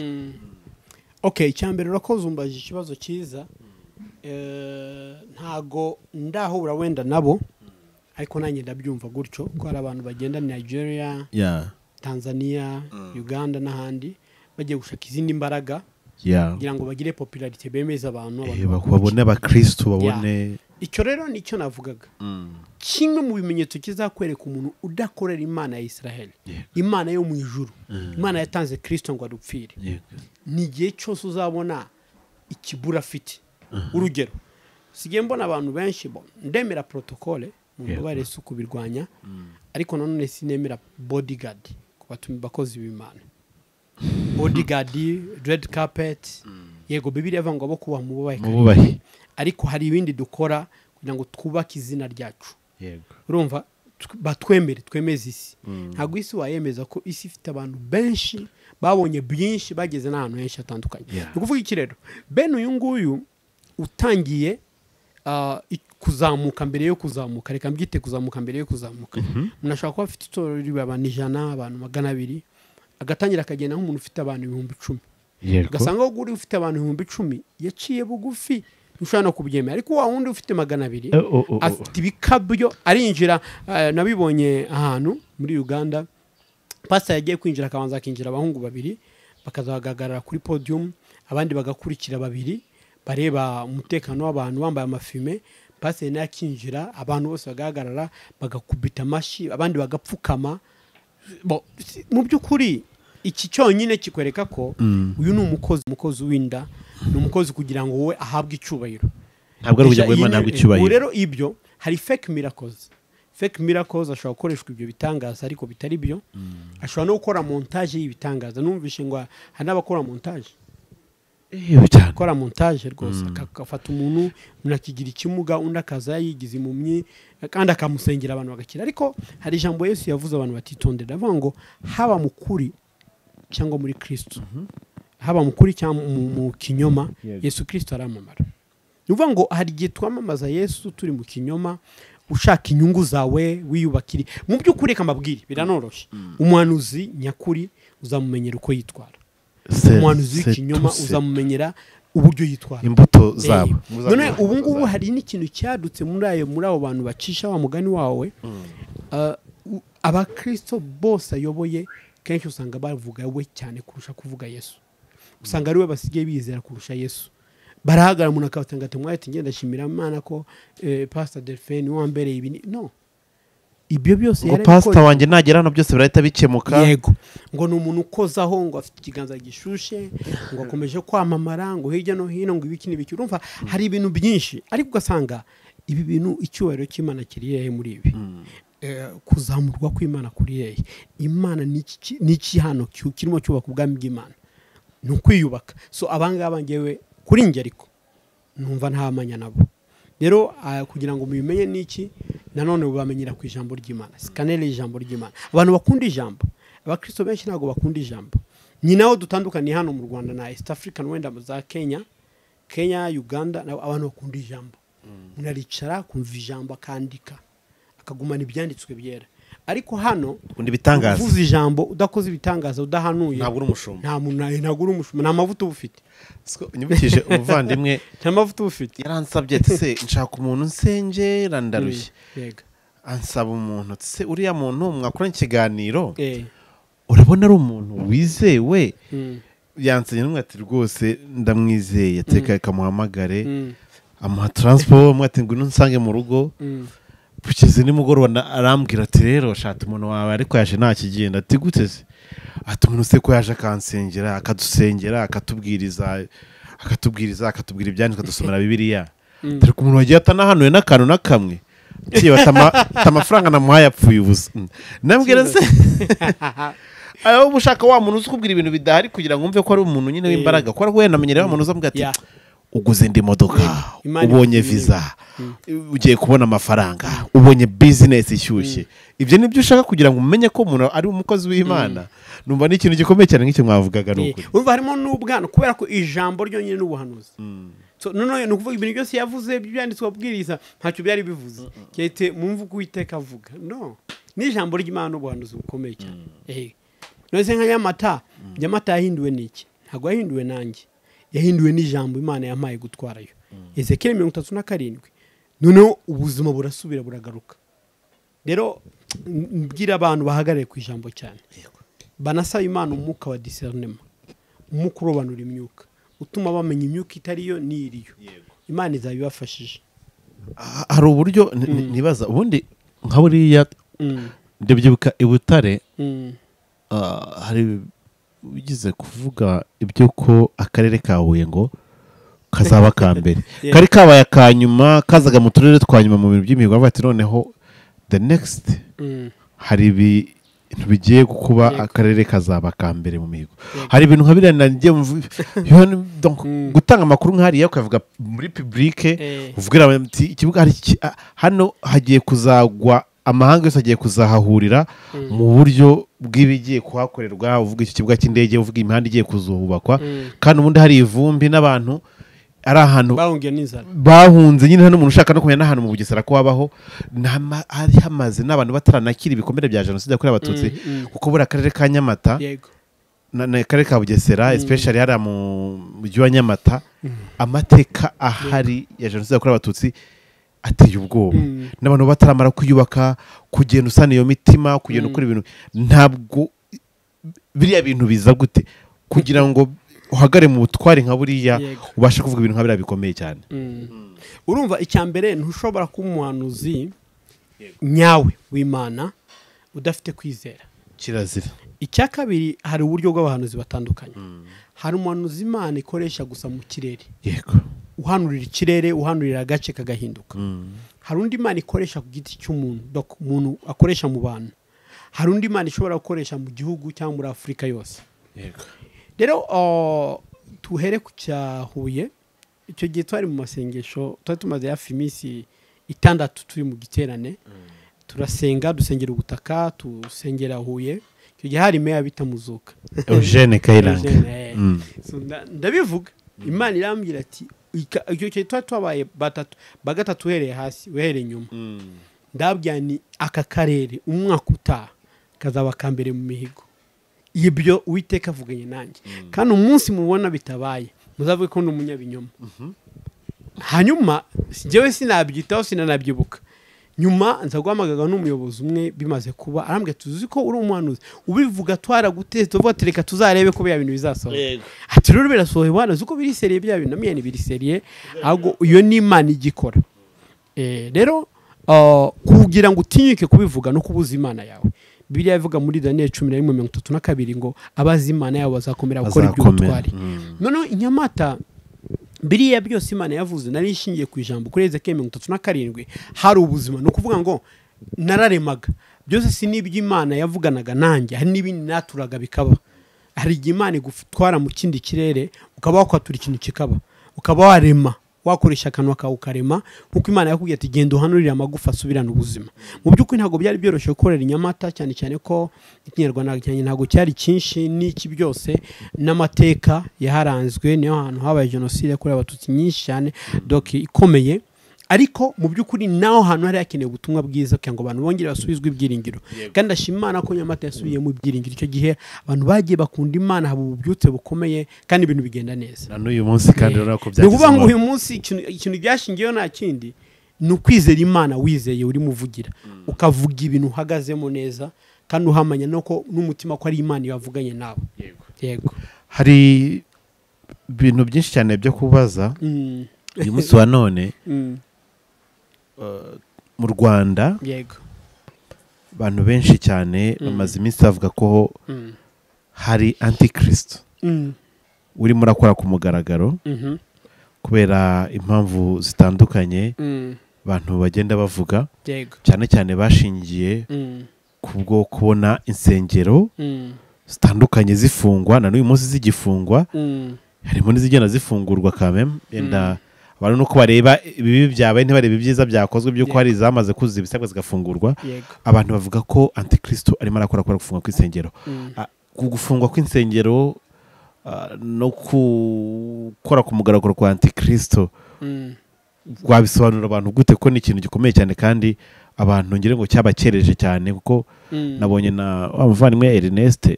icyambere urakoze umbaje ikibazo cyiza ntago ndahura wenda nabo ariko nanjye ndabyumva gutyo ko hari abantu bagenda Nigeria Tanzania Uganda n'ahandi bagiye gushaka izindi mbaraga kugira ngo bagire popularity bemeza abantu babone abakristo babone icyo rero nicyo navugaga kimwe mu bimenyetso kizakwereka umuntu udakorera Imana ya Israel Imana yo mu ijuru Imana yatanze Kristo ngo adupfire ni igihe cyose uzabona ikibura afite urugero sigiye mbona abantu benshi ndemera protocole mu mubare suku birwanya ariko nanone sinemera bodyguard ku batumi bakozi b'Imana bodyguard red carpet yego Bibiliya ivuga ngo abo kuba mu bubahe ariko hari ibindi dukora kugira ngo twubake izina ryacu urumva batwemere twemeze isi ntabwo isi wayemeza ko isi ifite abantu benshi babonye byinshi bageze n'ahantu henshi hatandukanye ni ukuvuga iki rero bene uyu nguyu utangiye kuzamuka mbere yo kuzamuka reka mbyite kuzamuka mbere yo kuzamuka umuntu ashobora kuba afite itorero riba abantu 100 abantu 200 agatangira akagenda nk'umuntu ufite abantu 10,000 ugasanga uri ufite abantu 10,000 yaciye bugufi ushobora no kubyemera ariko wa wundi ufite 200 afite ibikabyo arinjira nabibonye ahantu muri Uganda pastor yagiye kwinjira akabanza akinjira abahungu 2 bakazahagarara kuri podium abandi bagakurikira 2 bareba umutekano w'abantu bambaye amafime pastor nakinjira abantu bose bagahagarara bagakubita amashi abandi bagapfukama mu byukuri iki cyonyine kikwereka ko uyu ni umukozi w'inda ni umukozi kugira ngo wowe ahabwe icyubahiro ntabwo ari uburyo bw'Imana ntabwo icyubahiro rero ibyo hari fake miracles ashobora gukoreshwa ibyo bitangaza ariko bitari byo ashobora no gukora montage y'ibitangaza numvishe ngo hari n'abakora montage gukora montage rwose akafata umuntu akigira ikimuga undi akaza yigize impumyi kandi akamusengera abantu bagakira ariko hari ijambo Yesu yavuze abantu batitondera avuga ngo haba mu kuri cyangwa muri Kristo haba mu kuri cyangwa mu kinyoma Yesu Kristo aramamara uvuga ngo hari igihe twamamaza Yesu turi mu kinyoma ushaka inyungu zawe wiyubakire mu by'ukuri kamabwire biranoroshye umuhanuzi nyakuri uzamumenyera uko yitwara umuhanuzi w'ikinyoma uzamumenyera uburyo yitwara imbuto zabo none ubu ngubu hari n'ikintu cyadutse muri abo bantu bacisha wa mugani wawe abakristo bose ayoboye kenshi usanga bavuga we cyane kurusha kuvuga Yesu usanga ari we basigaye bizera kurusha Yesu barahagara umuntu akabatanga ati mwahita ngenda shimira Imana ko Pastor Delphine wambereye ibi no ibyo byose ngo pastor wanjye nagera hano byose birahita bikemuka yego ngo ni umuntu ukozaho ngo afite ikiganza gishushe ngo akomeje kwamamara ngo hirya no hino ngo ibiki n'ibiki urumva hari ibintu byinshi ariko ugasanga ibi bintu icyubahiro cy'Imana kiri hehe muri ibi kuzamurwa kw'Imana kuri hehe Imana n'iki hano kirimo cyubaka ubwami bw'Imana ni ukwiyubaka so abangaba ngewe kuri njye ariko numva ntamanya nabo rero kugira ngo mubimenye niki nanone bamenyera ku ijambo ry'Imana sikanere ijambo ry'Imana abantu bakunda ijambo abakristo benshi ntago bakunda ijambo ni naho dutandukaniye hano mu Rwanda na East African wenda za Kenya Uganda abantu bakunda ijambo munaricara kumva ijambo akandika akagumana ibyanditswe byera ariko hano undi bitangaza uvuze ijambo udakoze ibitangaza udahanuye ntabwo uri umushumba ntabwo uri umushumba nta mavuta ubufite nyibukije umuvandimwe nta mavuta ubufite yaransabye ati se nshaka umuntu nsengera ndarushye ansaba umuntu ati se uriya muntu mwakora ikiganiro urabona ari umuntu wizewe yansenye n'umwe ati rwose ndamwizeye ateka kamuhamagare amuha transport mwati ngo nsange mu rugo bukize nimugoroba arambwira ati rero shata umuntu wawe ariko yaje nta kigenda ati gute se ati umuntu se ko yaje akansengera akadusengera akatubwira ibyanditswe dusomera Bibiliya dore umuntu wagiye atanahanuye n'akantu na kamwe amafaranga namuhaye apfuye ubusa nambwira se ayo ubushaka wa muntu uzi kubwira ibintu bidahari kugira ngo umve ko ari umuntu nyine w'imbaraga ko ari we namenyereye wa muntu uzambwira ati uguze indi modoka ubonye visa ugiye kubona amafaranga ubonye business ishyushye ibyo nibyo ushaka kugira ngo umenye ko umuntu ari umukozi w'Imana numva ni ikintu gikomeye cyane nk'icyo mwavugaga n'ukuri urumva harimo n'ubwana kubera ko ijambo ryo nyine n'ubuhanuzi so none no kuvuga ibintu byose yavuze byanditswe abwiriza ntacyo byari bivuze cyete mumvuga Uwiteka avuga no ni ijambo ry'Imana n'ubuhanuzi bukomeye cyane none nka Nyamata yahinduwe n'iki ntago yahinduwe nanjye yahinduwe n'ijambo Imana yampaye gutwarayo Ezekiel 37 noneho ubuzima burasubira buragaruka rero mbwira abantu bahagarare ku ijambo cyane banasaba Imana umwuka wa discernement umwuka urobanura imyuka utuma bamenya imyuka itariyo n'iriyo Imana izabibafashije hari uburyo nibaza ubundi nka buriya ndabyibuka i Butare hari ugize kuvuga ibyo ko akarere ka Huye ngo kazaba ka mbere kari kabaye akanyuma kazaga mu turere twa nyuma mu bintu by'imihigo bati noneho the next hari ibintu bigiye kuba akarere kazaba ka mbere mu mihigo hari ibintu nka biriya nagiye gutanga amakuru nk'hariya ukavuga muri publique uvugira ati ikibuga hano hagiye kuzagwa amahanga yose agiye kuzahahurira mu buryo bw'ibigiye kuhakorerwa uvuga iki kibuga cy'indege uvuga imihanda igiye kuzubakwa kandi ubundi hari ivumbi n'abantu ari ahantu bahunze nyine hano umuntu ushaka no kumenya n'ahantu mu Bugesera ko habaho hari hamaze n'abantu bataranakira ibikomere bya jenoside yakorewe abatutsi kuko buri akarere ka Nyamata n'akarere ka Bugesera especially hari mu mujyi wa Nyamata amateka ahari ya jenoside yakorewe abatutsi ateye ubwoba n'abantu bataramara kwiyubaka kugenda usana iyo mitima kugenda ukora ibintu ntabwo biriya bintu biza gute kugira ngo uhagare mu butwari nka buriya ubashe kuvuga ibintu nka biriya bikomeye cyane urumva icyambere ntushobora kuba umuhanuzi nyawe w'Imana udafite kwizera kirazira icya kabiri hari uburyo bw'abahanuzi batandukanye hari umuhanuzi Imana ikoresha gusa mu kirere yego uhanurira ikirere uhanurira agace kagahinduka hari undi Imana ikoresha ku giti cy'umuntu umuntu akoresha mu bantu hari undi Imana ishobora gukoresha mu gihugu cyangwa muri Afurika yose rero tuhere ku cyahuye icyo gihe twari mu masengesho twari tumaze hafi iminsi 6 turi mu giterane turasenga dusengera ubutaka tusengera Huye icyo gihe hari meya bita Muzuka Eugene Kayiranga ndabivuga Imana irambwira ati icyo gihe twabaye bagatatu uhereye hasi uhereye inyuma ndabwira ni aka karere umwaka utaha kazaba kambere mu mihigo ibyo Uwiteka avuganye nanjye kandi umunsi mubona bitabaye muzavuge ko n'umunyabinyoma hanyuma njyewe sinabyitaho sinanabyibuka nyuma nza guhamagaga n'umuyobozi umwe bimaze kuba arambwira tuzi ko uri umuhanuzi ubivuga twaraguteze tuvuga tereka tuzarebe ko bya bintu bizasohoka ati rero birasohoye bwana uko biri seriye bya bintu namenye biri seriye ahubwo iyo ni Imana igikora rero kugira ngo utinyuke kubivuga no kubuza Imana yawe Bibiliya ivuga muri Daniel 11:32 ngo abazi Imana yabo bazakomera gukora iby'ubutwari noneho inyamata biriya byose Imana yavuze nari ishingiye ku ijambo kuri Ezekiel 37 hari ubuzima no kuvuga ngo nararemaga byose si nibyo Imana yavuganaga nanjye hari n'ibindi naturaga bikaba hari Imana igutwara mu kindi kirere ukaba wakwatura ikintu kikaba ukaba warema wakoresha akanwa kawe ukarema kuko Imana yakubwiye ati genda uhanurire amagufa asubirana ubuzima mu by'ukuri ntago byari byoroshye gukorera inyamata cyane cyane ko ikinyarwanda ntago cyari cyinshi n'iki byose n'amateka yaharanzwe niyo hantu habaye genocide yakorewe abatutsi nyinshi cyane donc ikomeye ariko mu by'ukuri naho hantu hari hakenewe ubutumwa bwiza kugira ngo abantu bongere basubizwe ibyiringiro kandi ashima Imana ko nyamata yasubiye mu byiringiro icyo gihe abantu bagiye bakunda Imana haba ububyutse bukomeye kandi ibintu bigenda neza na n'uyu munsi kandi urabona ko byagize ukuvuga ngo uyu munsi ikintu byashingiyeho nta kindi ni ukwizera Imana wizeye uri muvugira ukavuga ibintu uhagazemo neza kandi uhamanya nuko n'umutima ko ari Imana yavuganye nawe yego hari ibintu byinshi cyane byo kubaza uyu munsi wa none mu Rwanda yego abantu benshi cyane bamaze iminsi bavuga ko hari antikristo urimo urakora ku mugaragaro kubera impamvu zitandukanye abantu bagenda bavuga cyane cyane bashingiye kubwo kubona insengero zitandukanye zifungwa na n'uyu munsi zigifungwa harimo n'izigenda zifungurwa kameme yenda abantu nuko bareba ibibi byabaye ntibareba ibyiza byakozwe by'uko hari zamaze kuzuza ibisabwa zigafungurwa abantu bavuga ko antikristo arimo arakora gufungwa kw'insengero gufungwa kw'insengero no gukora ku mugaragaro kwa antikristo wabisobanurira abantu gute ko ni ikintu gikomeye cyane kandi abantu ngire ngo cyabakereje cyane kuko nabonye na umuvandimwe Ernest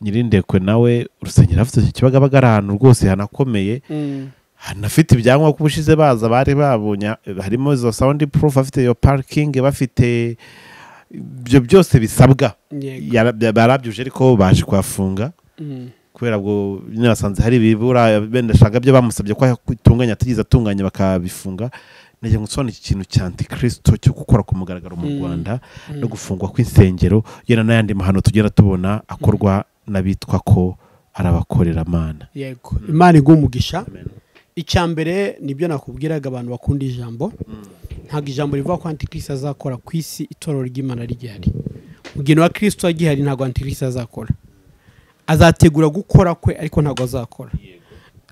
Nyirindekwe nawe urusengero afite Kibagabaga ahantu rwose hanakomeye hanafite ibyangombwa ko ubushize baza bari babonye harimo izo sound proof afite iyo parking bafite ibyo byose bisabwa barabyuje ariko baje kwafunga kubera bwo nasanze hari bibura benda shaka byo bamusabye ko itunganya atigiza atunganya bakabifunga naje ngusona iki kintu cya antikristo cyo gukora ku mugaragaro mu Rwanda no gufungwa kw'insengero yena n'ayandi mahano tugera tubona akorwa nabitwa ko arabakorera Imana yego Imana igumugisha icyambere nibyo nakubwiraga abantu bakunda ijambo ntago ijambo rivuga ko antikristo azakora ku isi itorero ry'Imana rigihari mugino wa Kristo agihari ntago antikristo azakora azategura gukora kwe ariko ntago azakora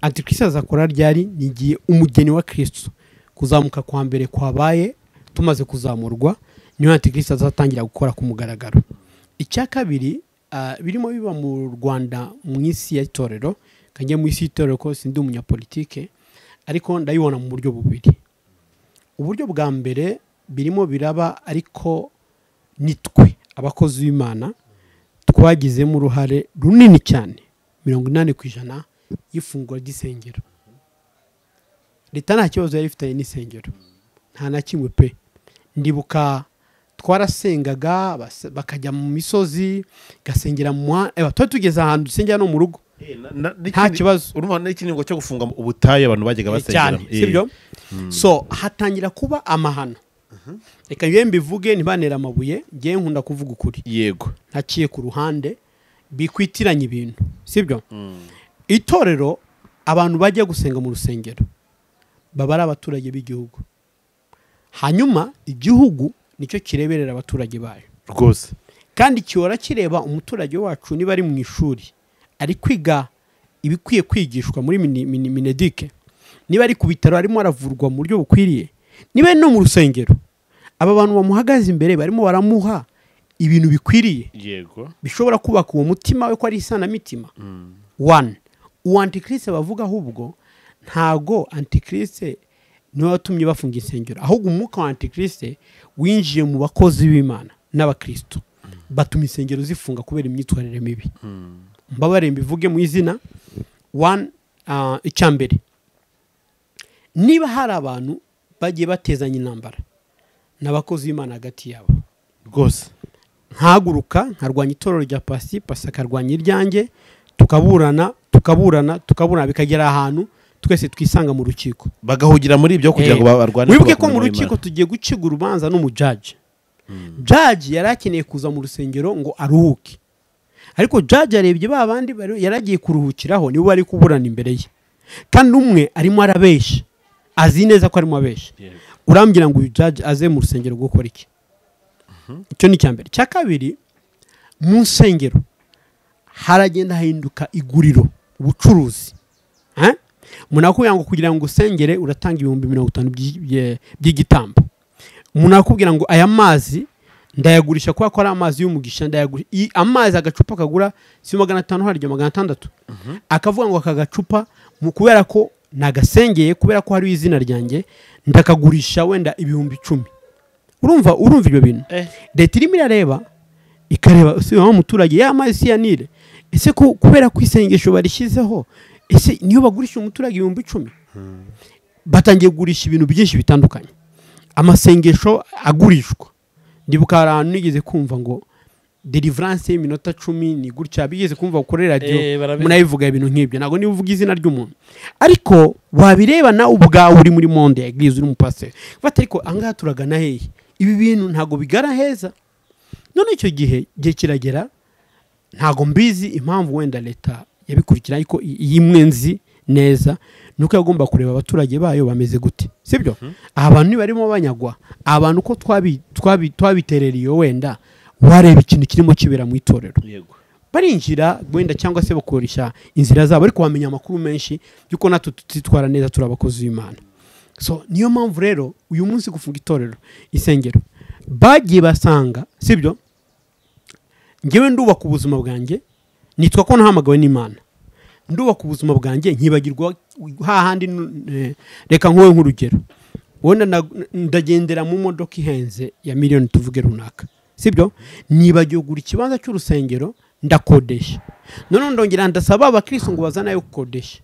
antikristo azakora ryari nigiye umugeni wa Kristo kuzamuka kwa mbere kwabaye tumaze kuzamurwa niyo antikristo azatangira gukora ku mugaragaro icya kabiri birimo biba mu Rwanda mu isi ya itorero kanje mu isi itorero ko sindi umunyapolitike ariko ndayibona mu buryo bubiri uburyo bwa mbere birimo biraba ariko nitwe abakozi b'Imana twagizemo uruhare runini cyane 80% y'ifunguro ry'isengero leta nta kibazo yari ifitanye n'isengero nta na kimwe pe ndibuka twarasengaga bakajya mu misozi gasengera mu twari tugeze ahantu dusengera no mu rugo nta kibazo urumva n'ikintu cyo gufunga ubutayu abantu bajyaga basengera sibyo so hatangira kuba amahano reka yewe mbivuge ntibanera amabuye ngiye nkunda kuvuga ukuri yego ntaciye ku ruhande bikwitiranye ibintu sibyo itorero abantu bajya gusenga mu rusengero baba ari abaturage b'igihugu, hanyuma igihugu nicyo kireberera abaturage bayo rwose, kandi kihora kireba umuturage wacu niba ari mu ishuri ari kwiga ibikwiye kwigishwa muri minedike, niba ari ku bitaro arimo aravurwa mu buryo bukwiriye, niba ari no mu rusengero aba bantu bamuhagaze imbere barimo baramuha ibintu bikwiriye yego, bishobora kubaka uwo mutima we ko ari isanamitima. One, uwo antikristo bavuga ahubwo ntago antikristo niwe watumye bafunga insengero, ahubwo umwuka wa antikristo winjiye mu bakozi b'Imana n'abakristo batuma insengero zifunga kubera imyitwarire mibi. Mbabare mbivuge mu izina. One, icyambere, niba hari abantu bagiye batezanya intambara n'abakozi b'Imana hagati yabo rwose, nkaguruka nkarwanya itorero rya Pasi akarwanya iryanjye, tukaburana bikagera ahantu twese twisanga mu rukiko, bagahugira muri ibyo kugira ngo barwane. wibuke ko mu rukiko tugiye guciga urubanza n'umujaji. Jaji yari akeneye kuza mu rusengero ngo aruhuke, ariko jaji yarebye ba bandi yaragiye kuruhukiraho nibo bari kuburana imbere ye, kandi umwe arimo arabesha, azi neza ko arimo abesha. Urambwira ngo uyu jaji aze mu rusengero gukora iki? Icyo ni cyambere. Cya kabiri, mu nsengero haragenda hahinduka iguriro, ubucuruzi. Umuntu akubwira ngo kugira ngo usengere uratanga 50,000 by'igitambo. Umuntu akubwira ngo aya mazi ndayagurisha kwa ko ari amazi y'umugisha, ndayagurisha amazi agacupa kagura si 500 harya 600. Akavuga ngo akagacupa kubera ko nagasengeye, kubera ko hari izina ryanjye ndakagurisha wenda 10,000. Urumva ibyo bintu leta irimo irareba ikareba si wa muturage ya mazi ya Nile, ese kubera ko isengesho barishyizeho, ese niyo bagurisha umuturage 10,000. Batangiye kugurisha ibintu byinshi bitandukanye, amasengesho agurishwa. Ndibuka ahantu nigeze kumva ngo deliverance y'iminota 10 ni gutya, bigeze kumva ukorera radio munayivuga ibintu nk'ibyo, nago niba uvuga izina ry'umuntu, ariko wabireba na ubwawe uri muri monde ya eglise uri mu pasteur bata, ariko angaha turagana hehe? Ibi bintu ntago bigara heza. None icyo gihe kiragera, ntago mbizi impamvu wenda leta yabikurikira, ariko yimwenzi neza nuko yagomba kureba abaturage bayo bameze gute, sibyo? Abantu barimo banyagwa, abantu ko twabitereriye wenda wareba ikintu kirimo kibera mu itorero, barinjira wenda cyangwa se bakoresha inzira zabo, ariko bamenya amakuru menshi yuko natwe tutitwara neza turabakozi b'Imana. So niyo mpamvu rero uyu munsi gufunga itorero, isengero bagiye basanga, sibyo? Ngewe ndubaka ubuzima bwanjye, nitwa ko nahamagawe n'Imana, ndubaka ubuzima bwanjye nkibagirwa hahandi. Reka nkowe nk'urugero, wenda ndagendera mu modoka ihenze ya miliyoni tuvuge runaka, sibyo? Nibagiye gura ikibanza cy'urusengero ndakodesha, none ndongera ndasaba abakristo ngo bazana yo gukodesha.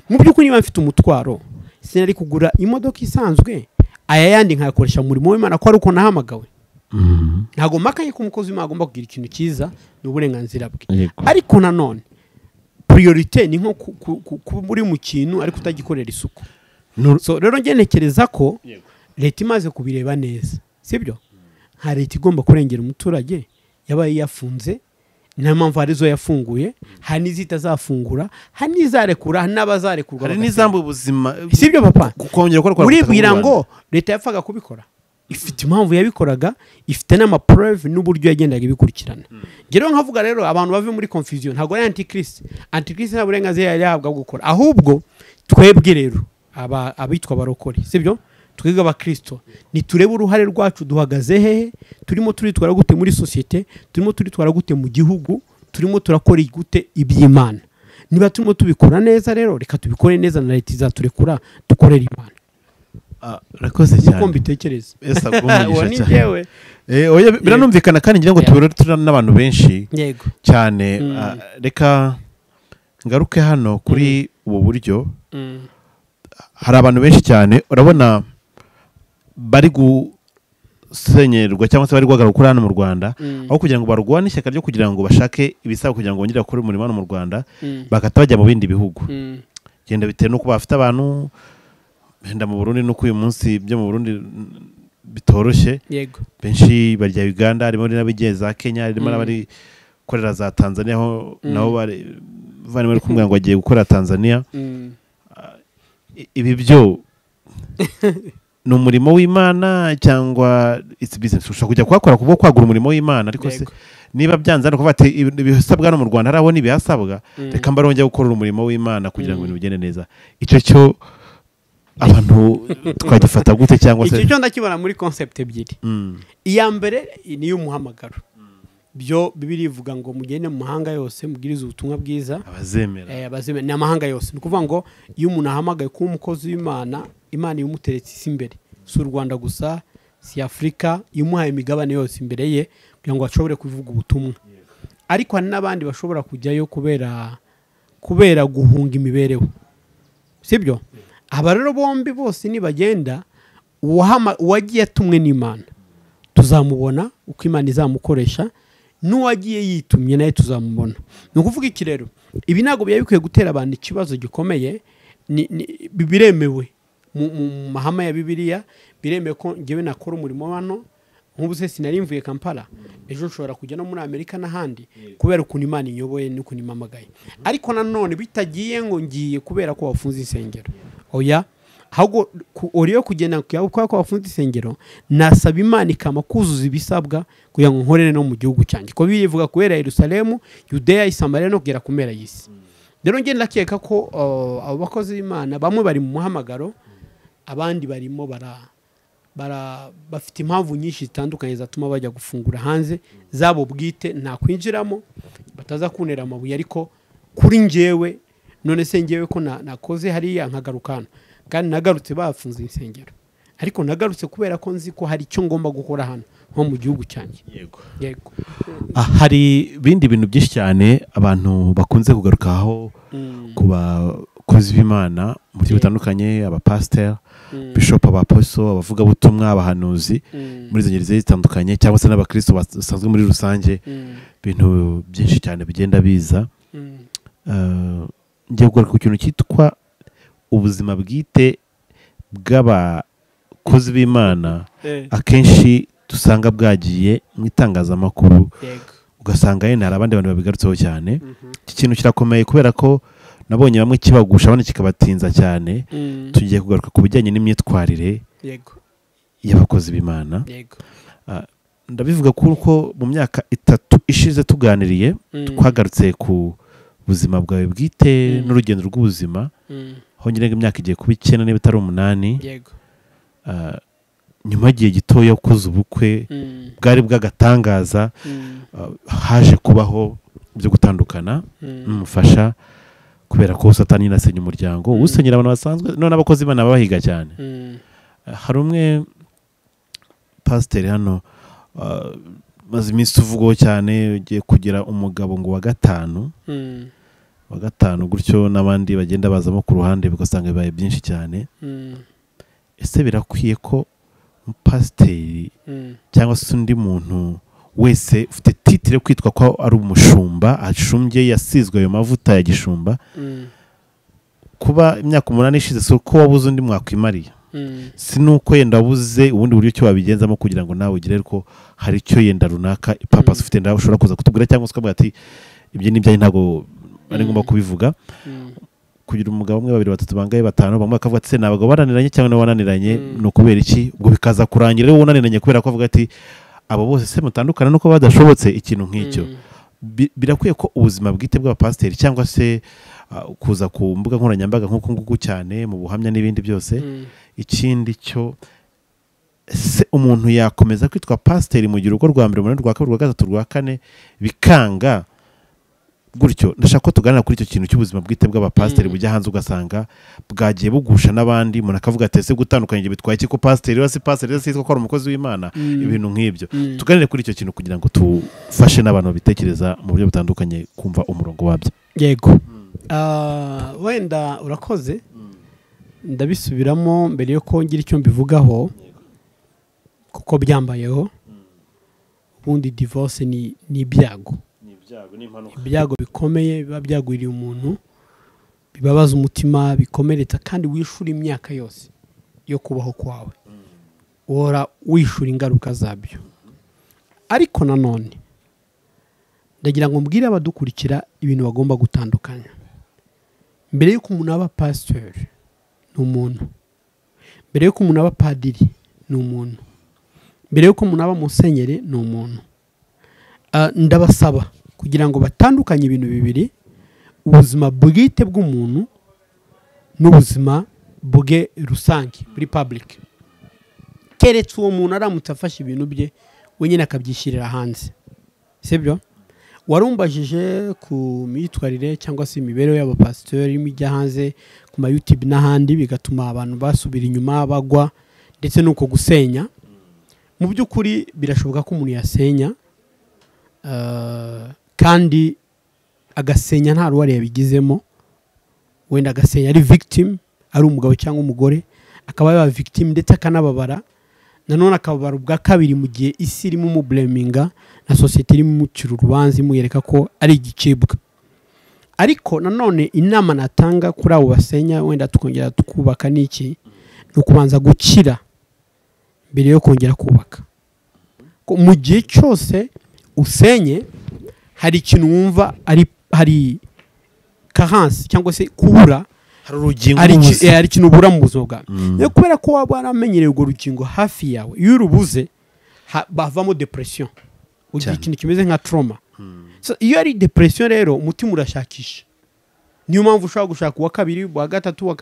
Mu by'ukuri niba mfite umutwaro, sinari kugura imodoka isanzwe aya yandi nkayakoresha mu murimo w'Imana ko ari uko nahamagawe. Ntago makanye ko umukozi w'Imana agomba kugira ikintu cyiza n'uburenganzira bwe, ariko nanone priorite ni nko muri mu kintu ariko utagikorera isuku. So rero ngenekereza ko leta imaze kubireba neza, sibyo? Nta leta igomba kurengera umuturage yabaye yafunze, nta mpamvu arizo yafunguye, hari n'izitazafungura, hari n'izarekura, n'abazarekurwa, hari n'izambu ubuzima, sibyo papa? Kongera gukora uribwira ngo leta yapfaga kubikora, ifite impamvu yabikoraga, ifite n'amaprove n'uburyo yagendaga ibikurikirana. Ngero nkavuga rero abantu bave muri confusion, ntago ari antichrist nta burenganzira yari yahabwa gukora, ahubwo twebwe rero abitwa barokore, sibyo? Twiga abakristo niturebe uruhare rwacu, duhagaze hehe, turimo turitwara gute muri societe, turimo turitwara gute mu gihugu, turimo turakora gute iby'Imana. Niba turimo tubikora neza rero reka tubikore neza, na leta izaturekura dukorera Imana. Rakoze cyane uko mbitekereza. Esa gumugisha cyane. Oya biranumvikana kandi ngira ngo tubero turana n'abantu benshi cyane. Reka ngaruke hano kuri ubu buryo. Hari abantu benshi cyane urabona bari gusenyerwa cyangwa se bari guhagarara hano mu Rwanda, aho kugira ngo barwane ishyaka ryo kugira ngo bashake ibisaba kugira ngo bongere bakore umurimo hano mu Rwanda, bakata bajya mu bindi bihugu. Genda bitewe no kuba bafite abantu henda mu Burundi, nuko uyu munsi byo mu Burundi bitoroshye. Benshi barya Uganda, harimo n'abigeza Kenya, harimo n'abari korera za Tanzania, ho nabo bari kumwe ngo agiye gukora Tanzania. ibi byo ni umurimo w'Imana cyangwa it's business ushobora kujya kuhakora kubwo kwagura umurimo w'Imana ariko se Yego. niba byanze no kuvuga ati ibisabwa no mu Rwanda haraho nibihasabwa reka mbarongera gukora umurimo w'Imana kugira ngo ibintu bigende neza icyo cyo abantu twagifata gute cyangwa se icyo cyo ndakibona muri concept ebyiri iya mbere ni y'umuhamagaro byo bibiri ivuga ngo mugende mu mahanga yose mubwirize ubutumwa bwiza abazemera abazemera ni amahanga yose ni ukuvuga ngo iyo umuntu ahamagaye kuba umukozi w'Imana Imana imuteretse isi imbere si u Rwanda gusa si Afurika imuhaye imigabane yose imbere ye kugira ngo ashobore kuvuga ubutumwa ariko hari n'abandi bashobora kujyayo kubera guhunga imibereho sibyo aba rero bombi bose nibagenda uwagiye atumwe n'Imana tuzamubona uko Imana izamukoresha n'uwagiye yitumye naye tuzamubona ni ukuvuga iki rero ibi ntabwo byari bikwiye gutera abantu ikibazo gikomeye biremewe mu mahame ya Bibiliya biremewe ko ngewe nakora umurimo hano nk'ubu se sinari mvuye Kampala ejo nshobora kujya no muri Amerika n'ahandi kubera ukuntu Imana inyoboye n'ukuntu impamagaye ariko nanone bitagiye ngo ngiye kubera ko wafunze insengero oya ahubwo uriyo kugenda kubera ko wafunze insengero nasaba Imana ikama kuzuza ibisabwa kugira ngo nkorere no mu gihugu cyanjye ko bivuga kubera Yerusalemu Yudeya Samariya no kugera ku mpera y'isi rero ngenda ndakeka ko abo bakozi b'Imana bamwe bari mu muhamagaro abandi barimo bafite impamvu nyinshi zitandukanye zatuma bajya gufungura hanze zabo bwite nta kwinjiramo bataza kunera amabuye ariko kuri njyewe none se njyewe ko nakoze hariya nkagarukana kandi nagarutse bafunze insengero ariko nagarutse kubera ko nzi ko hari icyo ngomba gukora hano nko mu gihugu cyanjye yego hari ibindi bintu byinshi cyane abantu bakunze kugarukaho ku bakozi b'Imana mu buryo butandukanye abapasiteri bishop abaposo abavugabutumwa abahanuzi muri izo ngeri zitandukanye cyangwa se n'abakristo basanzwe muri rusange ibintu byinshi cyane bigenda biza ngiye kugaruka ku kintu cyitwa ubuzima bwite bw'abakozi b'Imana akenshi dusanga bwagiye mu itangazamakuru ugasanga yenda hari abandi bantu babigarutseho cyane iki kintu kirakomeye kubera ko nabonye bamwe kibagusha abandi kikabatinza cyane tugiye kugaruka ku bijyanye n'imyitwarire y'abakozi b'Imana ndabivuga kuko mu myaka 3 ishize tuganiriye twagarutse ku buzima bwawe bwite n'urugendo rw'ubuzima aho ngirenga imyaka igiye kuba 9 niba atari 8 nyuma y'igihe gitoya ukoze ubukwe bwari bw'agatangaza haje kubaho byo gutandukana n'umufasha kubera ko Satani yinasenya umuryango usenyera abantu basanzwe none abakozi b'Imana babahiga cyane hari umwe pasiteri hano maze iminsi tuvugaho cyane ugiye kugira umugabo ngo wa gatanu gutyo n'abandi bagenda bazamo ku ruhande bigasanga bibaye byinshi cyane ese birakwiye ko umupasiteri cyangwa se undi muntu wese ufite titire kwitwa ko ari umushumba ashumbye yasizwe ayo mavuta ya gishumba kuba imyaka 8 ishize so ko wabuze undi mwakwimariye sinuko yenda wabuze ubundi buryo cyo babigenzamo kugira ngo nawe ugire ko hari icyo yenda runaka purpose ufite ndaho ushobora kuza kutubwira cyangwa ukavuga ati ibyo nibyo ntago ari ngomba kubivuga kugira umugabo umwe 2 3 bangaye 5 bamwe akavuga ati se nabagabo baraniranye cyangwa n'abananiranye no kubera iki ubwo bikaza kurangira rero unaniranye kubera ko avuga ati abo bose se mutandukana nuko badashobotse ikintu nk'icyo birakwiye ko ubuzima bwite bw'abapasiteri cyangwa se kuza ku mbuga nkoranyambaga nk'uko nguko cyane mu buhamya n'ibindi byose ikindi cyo se umuntu yakomeza kwitwa pasiteri mu gihe urugo rwa mbere rwa kabiri rwa gatatu rwa kane bikanga gutyo ndashaka ko tuganira kuri icyo kintu cy'ubuzima bwite bw'abapasiteri bujya hanze ugasanga bwagiye bugusha n'abandi umuntu akavuga ati ese gutandukanye ibyo bitwaye iki ko pasiteri wese pasiteri yitwa ko ari umukozi w'Imana ibintu nk'ibyo tuganire kuri icyo kintu kugira ngo tufashe n'abantu bitekereza mu buryo butandukanye kumva umurongo wabyo yego wenda urakoze ndabisubiramo mbere yo kongera icyo mbivugaho kuko byambayeho ubundi divorce ni ibyago ibyago bikomeye biba byagwiriye umuntu bibabaza umutima bikomeretsa kandi wishura imyaka yose yo kubaho kwawe uhora wishura ingaruka zabyo ariko nanone ndagira ngo mbwire abadukurikira ibintu bagomba gutandukanya mbere y'uko umuntu aba pasiteri ni umuntu. Mbere yuko umuntu aba padiri ni umuntu. Mbere yuko umuntu aba musenyeri ni umuntu. Ndabasaba kugira ngo batandukanye ibintu bibiri, ubuzima bwite bw'umuntu n'ubuzima bwe rusange muri public. Keretse uwo muntu aramutse afashe ibintu bye wenyine akabyishyirira hanze, sibyo? Warumbajije ku myitwarire cyangwa se imibereho y'abapasitori imijya hanze ku ma YouTube n'ahandi, bigatuma abantu basubira inyuma bagwa ndetse nuko gusenya. Mu by'ukuri birashoboka ko umuntu yasenya kandi agasenya nta ruhare yabigizemo, wenda agasenya ari victim, ari umugabo cyangwa umugore akaba yaba victim ndetse akanababara, nanone akababara ubwa kabiri mu gihe isi irimo umublaminga na society irimo umucira urubanza imuyereka ko ari igicibwa. Ariko nanone inama natanga kuri abo basenya wenda tukongera tukubaka n'iki, ni ukubanza gukira mbere yo kongera kubaka. Mu gihe cyose usenye hari ikintu wumva hari carence cyangwa se kubura, hari urugingo ari ikintu ubura mu buzima bwawe. Niyo kubera ko waba waramenyereye urwo rugingo hafi yawe, iyo urubuze bavamo depression, ugira ikintu kimeze nka trauma. Iyo ari depression rero umutima urashakisha, niyo mpamvu ushobora gushaka uwa kabiri uwa gatatu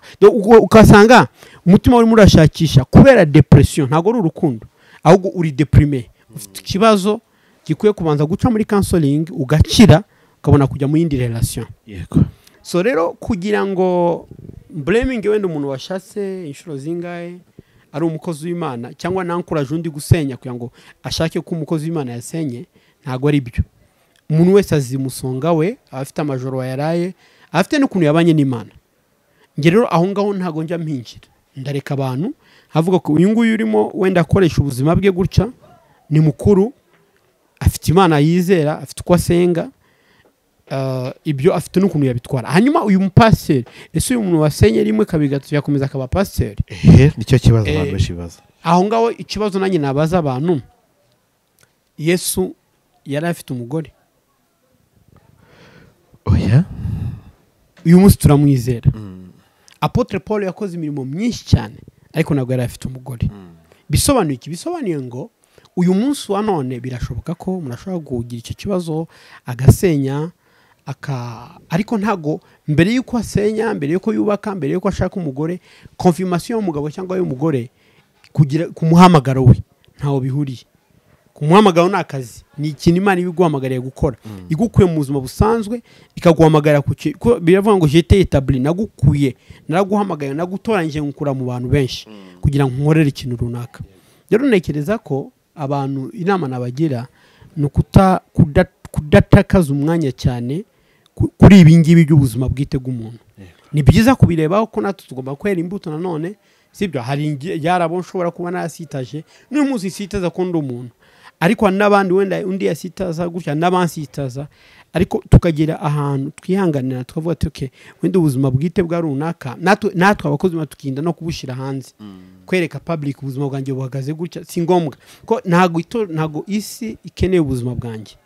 ukasanga umutima urimo urashakisha kubera depression, ntabwo ari urukundo ahubwo uri deprime, ufite ikibazo gikwiye kubanza guca muri counseling ugakira ukabona kujya mu yindi relation. Yego. So rero kugira ngo blaming wenda umuntu washatse inshuro zingahe ari umukozi w'Imana cyangwa nankuraje undi gusenya kugira ngo ashake ko umukozi w'Imana yasenye, ntago ari byo. Umuntu wese azimusonga we, afite amajoro yaraye, afite n'ukuntu yabanye n'Imana. Nge rero aho ngaho ntago njya mpinjira, ndareka abantu havuga ko uyu nguyu urimo wenda akoresha ubuzima bwe gutya ni mukuru, afite Imana yizera, afite uko asenga, ibyo afite n'ukuntu yabitwara. Hanyuma uyu mupasiteri, ese uyu muntu wasenye rimwe kabiri gatatu yakomeza akaba pasiteri? Nicyo kibazo abantu bashibaza. Aho ngaho ikibazo nanjye nabaza abantu, Yesu yari afite umugore? Oya. Uyu munsi turamwizera. Apotre Paul yakoze imirimo myinshi cyane ariko ntabwo yari afite umugore. Bisobanuye iki? Bisobanuye ngo uyu munsi wa none birashoboka ko umuntu ashobora kugira icyo kibazo agasenya ariko ntago mbere yuko asenya, mbere yuko yubaka, mbere yuko ashaka umugore, confirmation y'umugabo cyangwa y'umugore kugira kumuhamagaro we ntawo bihuriye. Kumuhamagaro ni akazi, ni ikintu Imana ibiguhamagariye gukora, igukuye mu buzima busanzwe ikaguhamagara ko biravuga ngo j'étais établi, nagukuye, naraguhamagaye, nagutoranyije ngukura mu bantu benshi kugira ngo nkorere ikintu runaka. Rero nekereza ko abantu inama nabagira no kudatakaza umwanya cyane kuri ibi ngibi by'ubuzima bwite bw'umuntu. Ni byiza kubirebaho ko natwe tugomba kwera imbuto nanone, sibyo? Hari yarabo nshobora kuba nasitaje n'uyu munsi sitaza ko ndi umuntu, ariko n'abandi wenda undi yasitaza gutya n'abansitaza, ariko tukagira ahantu twihanganira tukavuga ati okay, wenda ubuzima bwite bwa runaka natwe abakozi tukinda no kubushyira hanze, kwereka public ubuzima bwanjye buhagaze gutya. Si ngombwa ko ntago isi ikeneye ubuzima bwanjye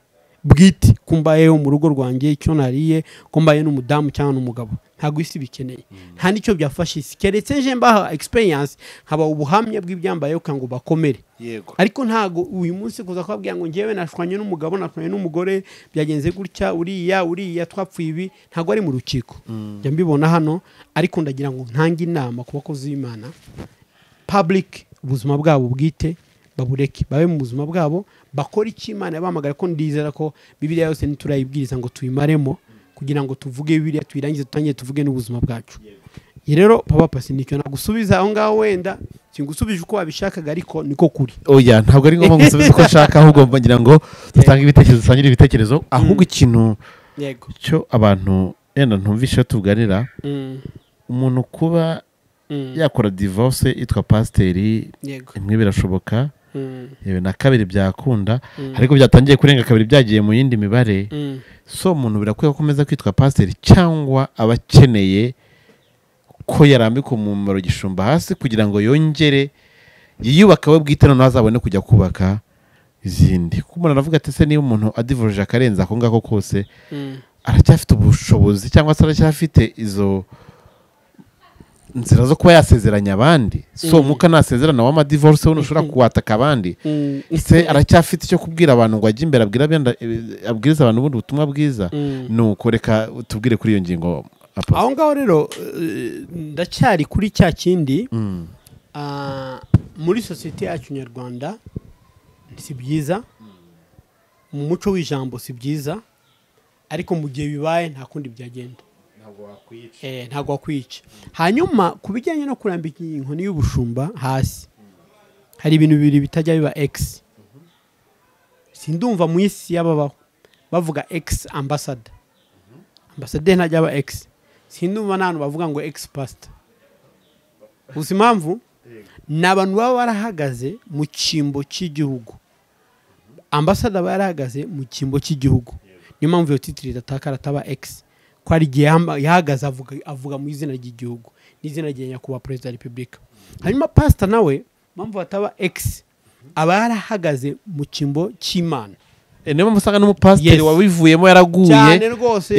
bwite, kumbayeho mu rugo rwanjye, icyo nariye, kumbaye n'umudamu cyangwa n'umugabo, ntago isi bikeneye. Nta nicyo byafasha isi, keretse nje mbaha experience haba ubuhamya bw'ibyambayeho kango bakomere. Yego. Ariko ntago uyu munsi kuza kwabwira ngo ngewe nashwanye n'umugabo, nashwanye n'umugore, byagenze gutya, uriya twapfuye ibi, ntago ari mu rukiko. Njya mbibona hano, ariko ndagira ngo ntange inama ku bakozi b'Imana, public ubuzima bwabo bwite babureke, babe mu buzima bwabo, bakora icyo Imana yabamagara. Ko ndizera ko Bibiliya yose niturayibwiriza ngo tuyimaremo kugira ngo tuvuge Bibiliya, tuyirangize tutangiye tuvuge n'ubuzima bwacu. Rero Papa Pasi nicyo nagusubiza aho ngaho, wenda singusubije uko wabishakaga ariko niko kuri. Oya, ntabwo ari ngombwa gusubiza uko nshaka, ahubwo mbagira ngo dutange ibitekerezo, dusangire ibitekerezo. Ahubwo ikintu cyo abantu yenda ntumvishe tuganira, umuntu kuba yakora divorce itwa pasiteri, imwe birashoboka, yewe na kabiri byakunda, ariko byatangiye kurenga kabiri byagiye mu yindi mibare. So umuntu birakwiye gukomeza kwitwa pasiteri cyangwa abakeneye ko yarambika umumaro gishumba hasi kugira ngo yongere yiyubaka we bwite, noneho azabone kujya kubaka izindi. Kuko umuntu aravuga ati se niba umuntu adivoruje akarenza ako ngako kose, aracyafite ubushobozi cyangwa se aracyafite izo inzira zo kuba yasezeranya abandi so umwuka nasezerana w'amadivorce we ntushobora kuwataka abandi se aracyafite icyo kubwira abantu ngo ajye imbere abwiriza abantu ubundi butumwa bwiza nuko reka tubwire kuri iyo ngingo aho ngaho rero ndacyari kuri cya kindi muri sosiyete yacu nyarwanda si byiza mu muco w'ijambo si byiza ariko mu gihe bibaye nta kundi byagenda ntabwo wakwica hanyuma ku bijyanye no kurambika inkoni y'ubushumba hasi hari ibintu bibiri bitajya biba x sindumva mu isi y'ababaho bavuga x ambassador ntajya aba x sindumva n'abantu bavuga ngo x pastor gusa impamvu ni abantu baba barahagaze mu cyimbo cy'igihugu ambassador aba yarahagaze mu cyimbo cy'igihugu niyo mpamvu iyo titire idatakara ataba x ko hari igihe yahagaze avuga mu izina ry'igihugu n'izina rya nyakubahwa perezida wa repubulika hanyuma pastor nawe mpamvu ataba x aba yarahagaze mu cyimbo cy'imana niyo mpamvu usanga n'umupasiteri wabivuyemo cyane rwose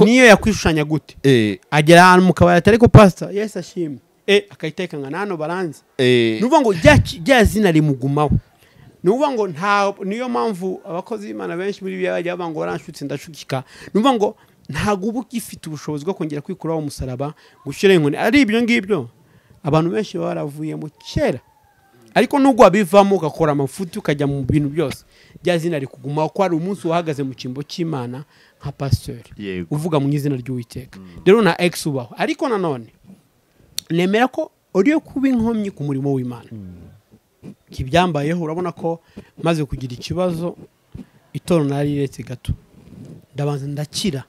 niyo yakwishushanya gute agera ahantu mu kabari atari ko pastor yesi ashimwe akayiteka nka nano baranze ni ukuvuga ngo rya zina rimugumaho ni ukuvuga ngo niyo mpamvu abakozi b'imana benshi muri biya bajya bavuga ngo waranshutse ndashukika ni ukuvuga ngo ntabwo uba ugifite ubushobozi bwo kongera kwikuraho umusaraba gushyiraho inkoni ari ibyo ngibyo abantu benshi baba baravuyemo kera ariko nubwo wabivamo ugakora amafuti ukajya mu bintu byose rya zina rikugumaho ko hari umunsi wahagaze mu cyimbo cy'imana nka pasiteri uvuga mu izina ry'uwiteka rero na x ubaho ariko nanone nemera ko uriyo kuba inkomyi ku murimo w'imana ibyambayeho urabona ko maze kugira ikibazo itoro nariretse gato ndabanza ndakira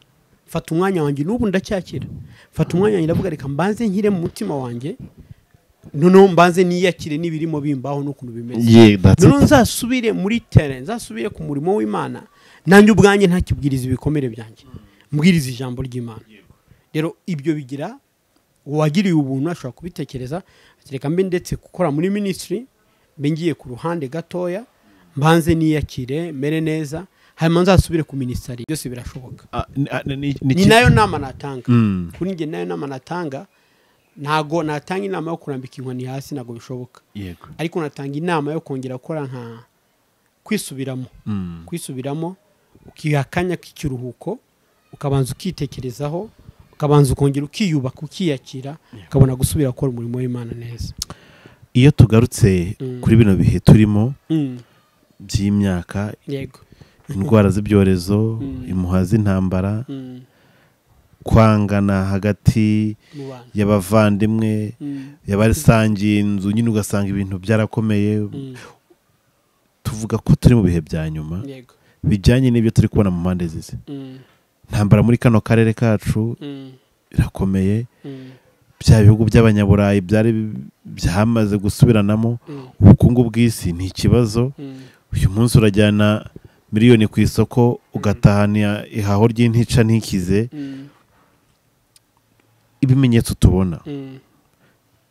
fata umwanya wanjye n'ubu ndacyakira fata umwanya wanjye ndavuga reka mbanze nkire mu mutima wanjye noneho mbanze niyakire n'ibirimo bimbaho n'ukuntu bimeze noneho nzasubire muri tere nzasubire ku murimo w'imana nanjye ubwanjye ntakibwiriza ibikomere byanjye mbwiriza ijambo ry'imana rero ibyo bigira uwagiriye ubuntu ashobora kubitekereza reka mbe ndetse gukora muri ministry mbe ngiye ku ruhande gatoya mbanze niyakire mere neza hanyuma nzasubire ku minisitari byose birashoboka ni nayo nama natanga kuri njye nayo nama natanga ntago natanga inama yo kurambika inkoni hasi ntago bishoboka ariko natanga inama yo kongera gukora nka kwisubiramo ukiha akanya k'ikiruhuko ukabanza ukitekerezaho ukabanza ukongera ukiyubaka ukiyakira ukabona gusubira gukora umurimo w'imana neza iyo tugarutse kuri bino bihe turimo by'imyaka indwara z'ibyorezo impuha z'intambara kwangana hagati y'abavandimwe y'abasangiye inzu nyine ugasanga ibintu byarakomeye tuvuga ko turi mu bihe bya nyuma bijyanye n'ibyo turi kubona mu mpande zise intambara muri kano karere kacu irakomeye bya bihugu by'abanyaburayi byamaze gusubiranamo ubukungu bw'isi ni ikibazo uyu munsi urajyana miliyoni ku isoko ugatahana ihaho ry'intica ntikize ibimenyetso tubona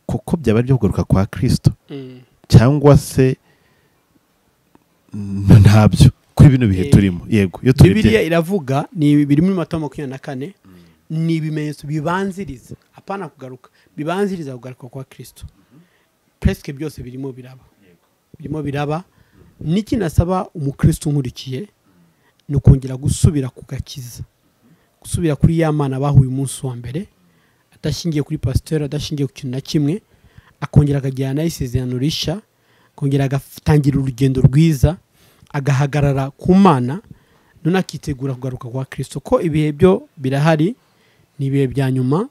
kuko byaba ari byo kugaruka kwa Kristo cyangwa se ntabyo kuri bino bihe turimo yego iyo Bibiliya iravuga ni biri muri Matayo 24 ni ibimenyetso bibanziriza apana kugaruka bibanziriza kugaruka kwa Kristo presque byose birimo biraba niki nasaba umukristo nkurikiye no kongera gusubira kugakiza gusubira kuri ya mana bahuye umunsi wa mbere adashingiye kuri pasteur adashingiye ku kintu na kimwe akongera akajyana isezerano risha kongera agatangira urugendo rwiza agahagarara ku mana none akitegura kugaruka kwa Kristo ko ibihe byo birahari ni ibihe bya nyuma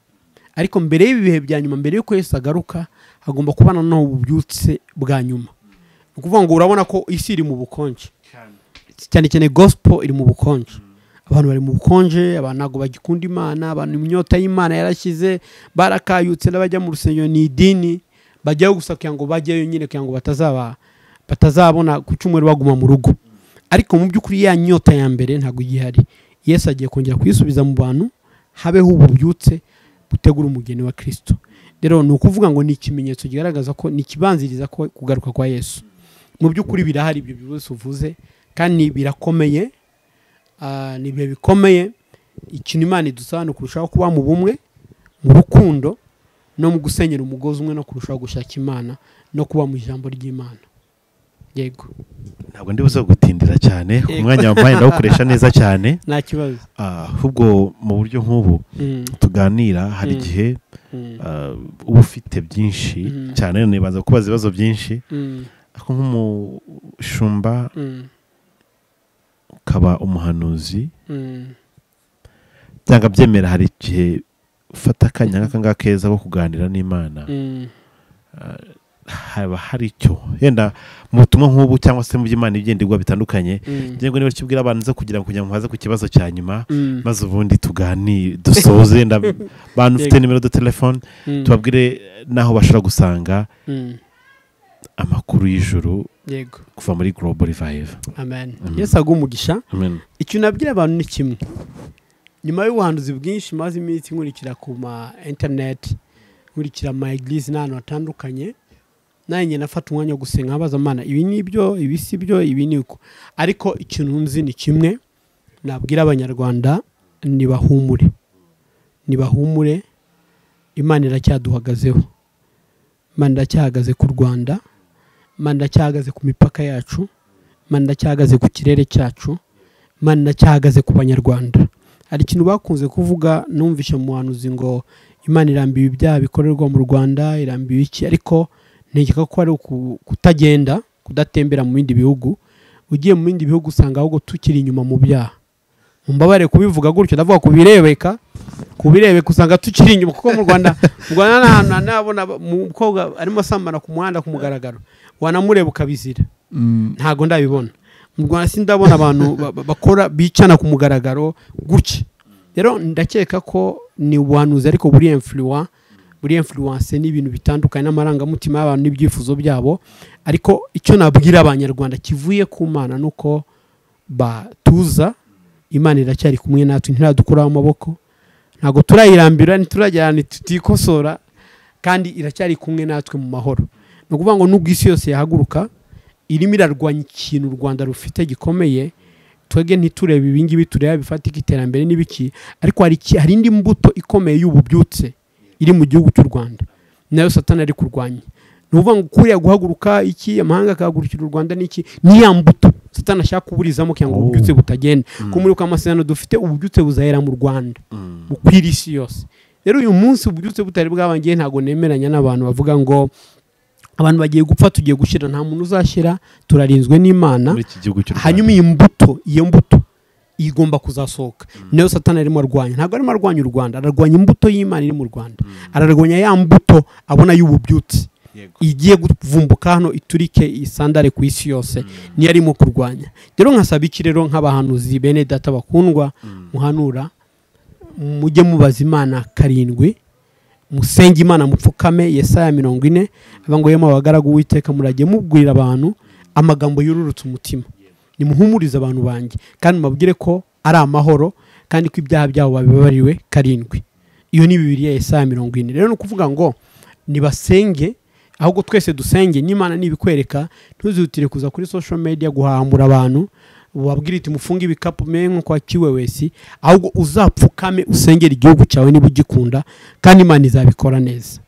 ariko mbere y'ibihe bya nyuma mbere yuko Yesu agaruka hagomba kubana no ububyutse bwa nyuma ukuvuga ngo urabona ko isi iri mu bukonje cyane gospel iri mu bukonje abantu bari mu bukonje abantu ntago bagikunda imana abantu imyota y'imana yarashize barakayutse n'abajya mu rusengero ni idini bajyayo gusa kugira ngo bajyeyo nyine kugira ngo batazabona ku cyumweru baguma mu rugo ariko mu by'ukuri ya nyota ya mbere ntago igihari Yesu agiye kongera kwisubiza mu bantu habeho ububyutse butegura umugeni wa Kristo rero ni ukuvuga ngo ni ikimenyetso kigaragaza ko ni kibanziriza ko kugaruka kwa Yesu mu by'ukuri birahari ibyo byose uvuze kandi birakomeye ni bihe bikomeye ikintu Imana idusaba no kurushaho kuba mu bumwe mu rukundo no mu gusenyera umugozi umwe no kurushaho gushaka Imana no kuba mu ijambo ry'Imana. Yego, ntabwo ndi buze gutindira cyane umwanya wampaye ndawukoresha neza cyane. nta kibazo. Ahubwo mu buryo nk'ubu tuganira hari igihe uba ufite byinshi cyane, nibanza kubaza ibibazo byinshi ariko nk'umushumba ukaba umuhanuzi byanga byemera, hari igihe ufata akanya nk'aka keza ko kuganira n'Imana, haba hari icyo yenda mu butumwa nk'ubu cyangwa se mu by'Imana ibigenderwa bitandukanye, ngira ngo niba kibwira abantu zo kugira ngo muhaze ku kibazo cya nyuma maze ubundi tuganire dusoze. Yenda abantu ufite nimero de telefone tubabwire naho bashobora gusanga amakuru y'ijuru kuva muri Global Revive. Amen. Yesu agumugisha. Amen. Icyo nabwira abantu ni kimwe, nyuma y'ubuhanuzi bwinshi maze iminsi nkurikira ku ma internet, nkurikira ama eglise n'ahantu hatandukanye, nanjye nafata umwanya wo gusenga abaza Imana, ibi ni byo, ibi si byo, ibi ni uko. Ariko ikintu nzi ni kimwe, nabwira abanyarwanda nibahumure, nibahumure, Imana iracyaduhagazeho, Imana iracyahagaze ku Rwanda, Imana iracyahagaze ku mipaka yacu, Imana iracyahagaze ku kirere cyacu, Imana iracyahagaze ku banyarwanda. Hari ikintu bakunze kuvuga, numvishe mu buhanuzi ngo Imana irambiwe ibyaha bikorerwa mu Rwanda, irambiwe iki, ariko ntegeka ko ari kutagenda, kudatembera mu bindi bihugu. Ugiye mu bindi bihugu usanga ahubwo tukiri inyuma mu byaha. Mbabare kubivuga gutyo, ndavuga kubirebeka usanga tukiri inyuma, kuko mu Rwanda nabona umukobwa arimo asambana ku muhanda ku mugaragaro, wanamureba ukabizira. Ntago ndabibona mu Rwanda, sindabona abantu bakora bicana ku mugaragaro gutya. Rero ndakeka ko ni ubuhanuzi ariko buri influence n'ibintu bitandukanye n'amarangamutima y'abantu n'ibyifuzo byabo. Ariko icyo nabwira abanyarwanda kivuye ku Mana nuko batuza, Imana iracyari kumwe natwe, ntiradukuraho amaboko, ntago turayirambira, ntiturajyana tutikosora, kandi iracyari kumwe natwe mu mahoro. No kuvuga ngo nubwo isi yose yahaguruka irimo irarwanya ikintu u Rwanda rufite gikomeye, twege ntiturebe ibingibi tureba bifatika iterambere n'ibiki, ariko hari indi mbuto ikomeye y'ububyutse iri mu gihugu cy'u Rwanda, nayo Satani ari kurwanya. Nuvuga ngo kuriya guhaguruka iki amahanga akahagurukira u Rwanda n'iki, ni ya mbuto Satani ashaka kuburizamo kugira ngo ububyutse butagenda. Ko muri amasezerano dufite ububyutse buzahera mu Rwanda, bukwira isi yose. Rero uyu munsi ububyutse butari bwabangiye, ntago nemeranya n'abantu bavuga ngo abantu bagiye gupfa, tugiye gushira. Nta muntu uzashira, turarinzwe n'Imana. Hanyuma iyo mbuto igomba kuzasohoka, nayo Satani arimo arwanya. Ntabwo arimo arwanya u Rwanda, ararwanya imbuto y'Imana iri mu Rwanda, ararwanya ya mbuto abona y'ububyutse igiye kuvumbuka hano iturike isandare ku isi yose, niyo arimo kurwanya. Rero nkasaba iki rero nk'abahanuzi bene data bakundwa, muhanura, mujye mubaza Imana karindwi, musenge Imana, mupfukame. Yesaya 40 avuga ngo abagaragu w'Uwiteka murajye mubwira abantu amagambo yururutse umutima, nimuhumurize abantu banjye, kandi mubabwire ko ari amahoro, kandi ko ibyaha byabo babibabariwe karindwi. Iyo ni Bibiliya Yesaya 40. Rero no kuvuga ngo nibasenge, ahubwo twese dusenge. n'Imana nibikwereka, ntuzihutire kuza kuri social media guhambura abantu, wabwira iti mufunge ibikapu menko kwa kiwewesi, ahubwo uzapfukame usengera igihugu cyawe niba ugikunda, kandi Imana izabikora neza.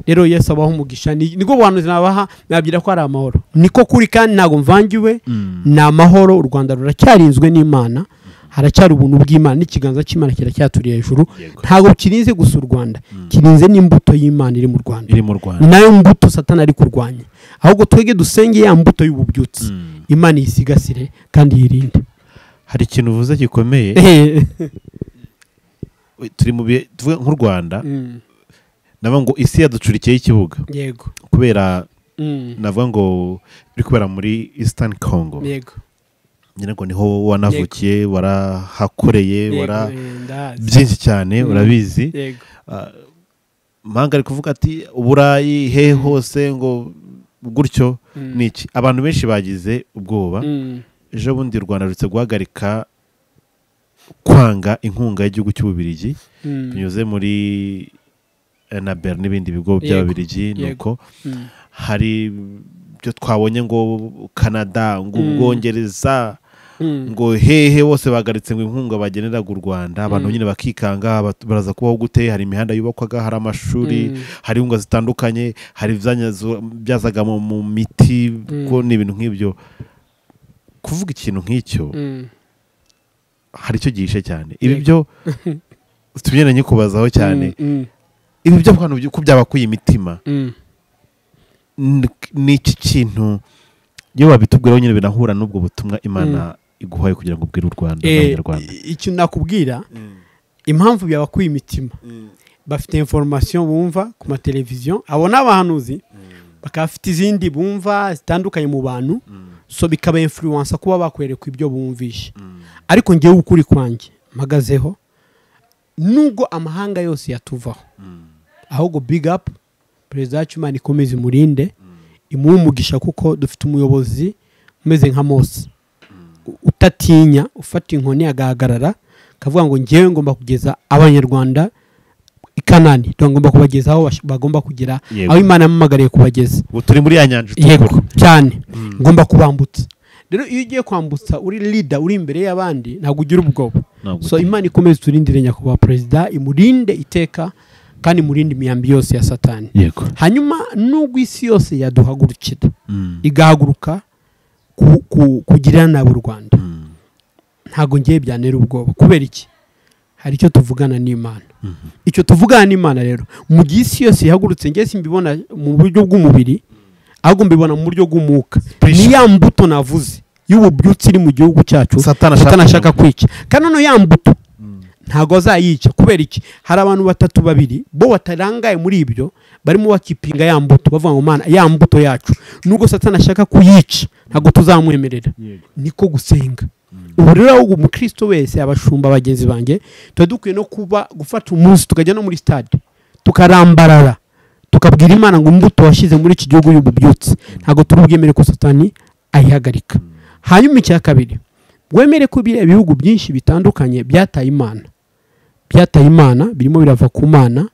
Rero Yesu abaho umugisha, niko buhanuzi nabaha, nabyira ko ari amahoro, niko kuri, kandi ntago mvangiwe, ni amahoro. U Rwanda ruracyarinzwe n'Imana, haracyari ubuntu bw'Imana, n'ikiganza cy'Imana kiracyaturiye hejuru. Ntago kirinze gusa u Rwanda, kirinze n'imbuto y'Imana iri mu Rwanda, nayo mbuto Satani ari kurwanya. Ahubwo twege dusenge ya mbuto y'ububyutse, Imana yisigasire kandi yirinde. Hari ikintu uvuze gikomeye, turi mu bihe tuvuga nk'u Rwanda, navuga ngo isi yaducurikiye ikibuga. Yego. Kubera navuga ngo biri kubera muri Eastern Congo. Yego. Nyine ngo niho wanavukiye, warahakoreye, byinshi cyane urabizi. Yego. Manga ari kuvuga ati Uburayi he hose ngo gutyo niki. Abantu benshi bagize ubwoba. Ejo bundi u Rwanda rutse guhagarika kwanga inkunga y'igihugu cy'Ububirigi binyuze muri Enabel n'ibindi bigo by'Ababirigi. Nuko hari byo twabonye ngo Canada, ngo Ubwongereza, ngo hehe bose bagaritse ngo inkunga bageneraga u Rwanda abantu nyine bakikanga baraza kubaho gute hari imihanda yubakwaga hari amashuri hari inkunga zitandukanye hari byazaga mu miti ko ni ibintu nk'ibyo kuvuga ikintu nk'icyo hari icyo gihishe cyane ibi byo tubigenanye kubazaho cyane ibi byo ko byabakuye imitima ni iki kintu iyo babitubwiraho nyine binahura n'ubwo butumwa Imana iguhaye kugira ngo ubwire u Rwanda n'Abanyarwanda icyo nakubwira impamvu byabakuye imitima bafite information bumva ku mateleviziyo abo n'abahanuzi bakafite izindi bumva zitandukanye mu bantu so bikaba influence kuba bakwereka ibyo bumvisha ariko ngewe ukuri kwanjye mpagazeho nubwo amahanga yose yatuvaho ahubwo big up perezida wacu Imana ikomeze imurinde imuhe umugisha kuko dufite umuyobozi umeze nka Mose utatinya ufata inkoni agahagarara akavuga ngo ngewe ngomba kugeza Abanyarwanda i Kanani ngomba kubageza aho bagomba kugera aho Imana yamamagariye kubageza turi muri ya nyanja itukura cyane ngomba kubambutsa rero iyo ugiye kwambutsa uri leader uri imbere y'abandi ntabwo ugira ubwoba so Imana ikomeze turindire nyakubahwa perezida imurinde iteka kandi murindi imyambi yose ya Satani hanyuma nubwo isi yose yaduhagurukira igahaguruka kugirira nabi u Rwanda ntago ngiye byanera ubwoba kubera iki hari icyo tuvugana n'Imana icyo tuvugana n'Imana rero mu gihe isi yose ihagurutse ngiye simbibona mu buryo bw'umubiri ahubwo mbibona mu buryo bw'umwuka ni ya mbuto navuze y'ububyutse iri mu gihugu cyacu Satani ashaka kwica kandi no ya mbuto ntago azayica kubera iki hari abantu batatu babiri bo batarangaye muri ibyo barimo bakipinga ya mbuto bavuga ngo Mana ya mbuto yacu nubwo Satani ashaka kuyica ntago tuzamwemerera niko gusenga ubu rero umukristo wese abashumba bagenzi banjye tudukwiye no kuba gufata umunsi tukajya no muri stade tukarambarara tukabwira Imana ngo imbuto washyize muri iki gihugu y'ububyutse ntago turubwemere ko Satani ayihagarika hanyuma icya kabiri wemere ko biriya bihugu byinshi bitandukanye byataye Imana birimo birava ku Mana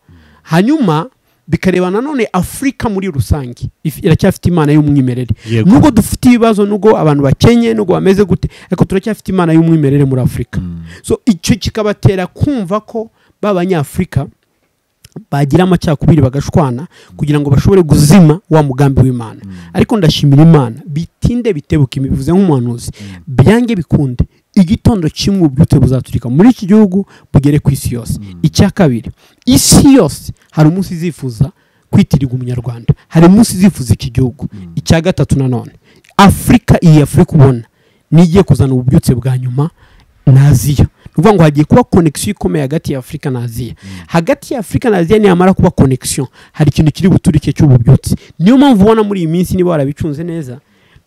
hanyuma bikareba nanone Afrika muri rusange iracyafite Imana y'umwimerere nubwo dufite ibibazo nubwo abantu bakenye nubwo bameze gute ariko turacyafite Imana y'umwimerere muri Afrika so icyo kikabatera kumva ko b'Abanyafrika bagira amacakubiri bagashwana kugira ngo bashobore guzima wa mugambi w'Imana ariko ndashimira Imana bitinde bitebuka imivuze nk'umuhanuzi byange bikunde igitondo kimwe ububyutse buzaturika muri iki gihugu bugere ku isi yose icya kabiri isi yose hari umunsi izifuza kwitirirwa umunyarwanda hari umunsi izifuza iki gihugu icya gatatu nanone Afrika iyi Afrika ubona nigiye kuzana ububyutse bwa nyuma na Aziya nuvuga ngo hagiye kuba connection ikomeye hagati ya Afrika na Aziya hagati ya Afrika na Aziya niyamara kuba connection hari ikintu kiri buturike cy'ububyutse niyo mpamvu ubona muri iyi minsi niba warabicunze neza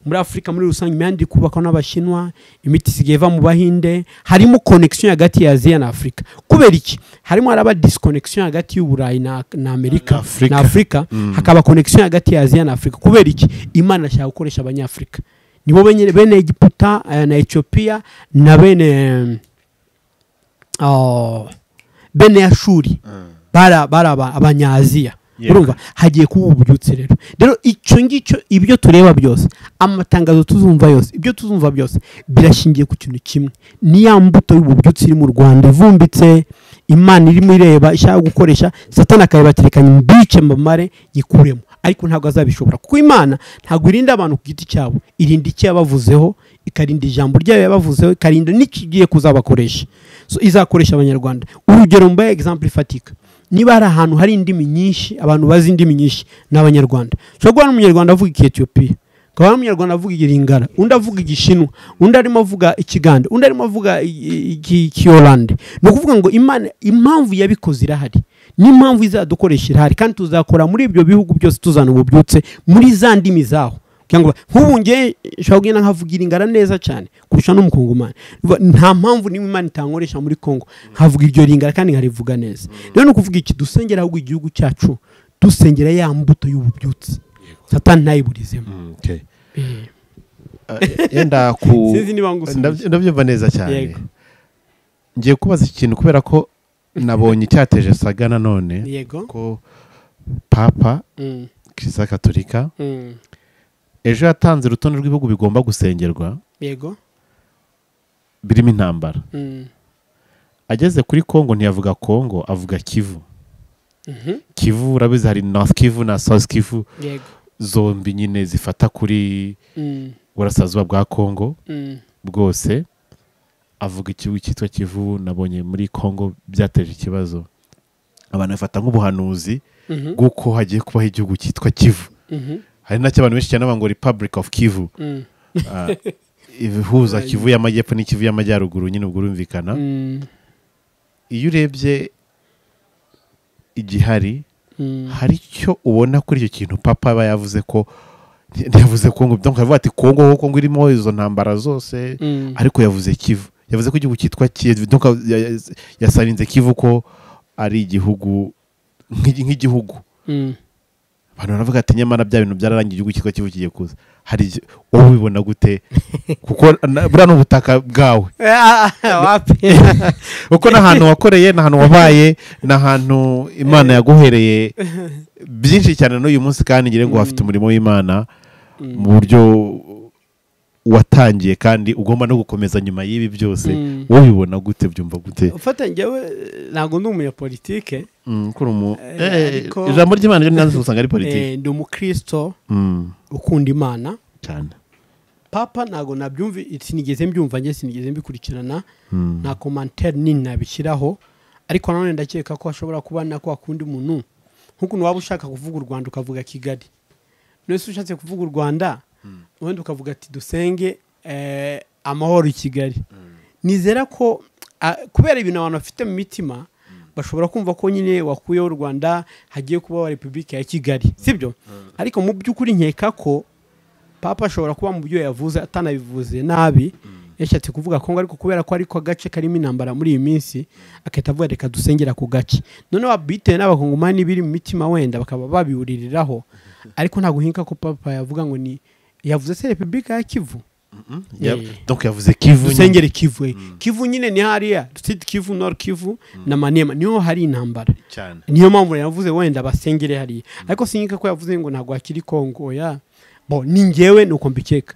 muri Afrika muri rusange imyandi kubaka n'Abashinwa imiti sigeva mu Bahinde harimo connection hagati ya Aziya na Afrika kubera iki harimo araba disconnection hagati y'Uburayi na Amerika na Afrika hakaba connection hagati ya Aziya na Afrika kubera iki Imana ashaka gukoresha Abanyafrika nibo bene Egiputa na Ethiopia na bene Ashuri bara Abanyaziya urumva hagiye kuba ububyutse rero icyo ngicyo ibyo tureba byose amatangazo tuzumva yose ibyo tuzumva byose birashingiye ku kintu kimwe ni ya mbuto y'ububyutse iri mu Rwanda ivumbitse Imana irimo ireba ishaka gukoresha Satani akayibaterekanya mbice mbamare yikuremo ariko ntabwo azabishobora kuko Imana ntabwo irinda abantu ku giti cyabo irinda icyo yabavuzeho ikarinda ijambo ryayo yabavuzeho ikarinda n'ikigiye kuzabakoresha so izakoresha Abanyarwanda urugero mbaye example ifatika niba hari ahantu hari indimi nyinshi abantu bazi indimi nyinshi n'Abanyarwanda cyo gwa n'umunyarwanda avuga Ethiopia kwa n'umunyarwanda avuga Igiringara undi avuga Igishinwa undi arimo avuga Ikiganda undi arimo avuga Kiholande no kuvuga ngo Imana impamvu yabikoze irahari n'impamvu izadukoresha irahari kandi tuzakora muri ibyo bihugu byose tuzana ububyutse muri za ndimi zaho cyangwa nk'ubu ngiye nshobora kugenda nkavuga Iringara neza cyane kurusha n'umukongomani nta mpamvu nimwe Imana itankoresha muri Kongo nkavuga iryo Iringara kandi nkarivuga neza rero no kuvuga iki dusengera ahubwo igihugu cyacu dusengera ya mbuto y'ububyutse Satani ntayiburizemo yenda ndabyumva neza cyane ngiye kubaza ikintu kubera ko nabonye icyateje saga nanone ko Papa Kiliziya Gatolika ejo yatanze urutonde rw'ibihugu bigomba gusengerwa birimo intambara Mm. ageze kuri Kongo ntiyavuga Kongo avuga Kivu. Mhm. Kivu urabizi hari North Kivu na South Kivu Yego. zombi nyine zifata kuri Mm. burasirazuba bwa Kongo Mm. bwose. Avuga ikigo cyitwa Kivu nabonye muri Kongo byateje ikibazo, abantu bafata nk'ubuhanuzi Mhm. bw'uko hagiye kubaho igihugu cyitwa Kivu. Mhm. Hari nacyo abantu benshi cyane bavuga ngo Republic of Kivu. Mm. Ibihuza Kivu y'amajyepfo n'ikivu y'amajyaruguru nyine ubwo urumvikana. Mm. Iyo urebye igihari Mm. hari icyo ubona kuri icyo kintu papa aba yavuze ko ntiyavuze Kongo, donc aravuga ati Kongo irimo izo ntambara zose, Mm. ariko yavuze Kivu, yavuze ko igihugu cyitwa Kivu, donc yasarinze Kivu ko ari igihugu nk'igihugu. Mm. Abantu baravuga ati nyamara bya bintu byararangiye igihugu cyitwa Kivu kigiye kuza. Hari wowe ubibona gute? Kuko buriya n'ubutaka bwawe Wapi? kuko n'ahantu wakoreye n'ahantu wabaye n'ahantu Imana yaguhereye byinshi cyane n'uyu munsi, kandi ngire ngo hafite umurimo w'Imana mu buryo watangiye kandi ugomba no gukomeza nyuma y'ibi byose. Wowe ubibona gute, byumva gute? Ufata njyewe ntabwo ndi umunyapolitike, ijambo ry'Imana ryo nyanza usanga ari politiki. ndi umukristo ukunda Imana cyane. papa ntabwo nabyumva, sinigeze mbyumva, njye sinigeze mbikurikirana, nta commentaire nini nabishyiraho, ariko nanone ndakeka ko hashobora kuba nako akunda umuntu nk'ukuntu waba ushaka kuvuga u Rwanda ukavuga Kigali, nese ushatse kuvuga u Rwanda wenda ukavuga ati dusenge amahoro i Kigali. Nizera ko kubera ibintu abantu bafite mu mitima bashobora kumva ko nyine wakuyeho u Rwanda hagiye kubaho Repubulika ya Kigali, sibyo? Ariko mu by'ukuri nkeka ko papa ashobora kuba mu byo yavuze atanabivuze nabi, yashatse kuvuga Kongo, ariko kubera ko ariko agace karimo intambara muri iyi minsi akahita avuga reka dusengera ku gace, none wabitewe n'abakongomani biri mu mitima wenda bakaba babiwuririraho, ariko ntabwo hinka ko papa yavuga ngo ni yavuze se Repubulika ya Kivu. Donc yavuze Kivu, dusengere Kivu. Kivu nyine ni hariya Sud Kivu, Nord Kivu na Maniema niho hari intambara cyane. Niyo mpamvu yavuze wenda basengere hariya, ariko sinyika ko yavuze ngo ntabwo akiri Kongo. Ya bo ni njyewe nuko mbikeka,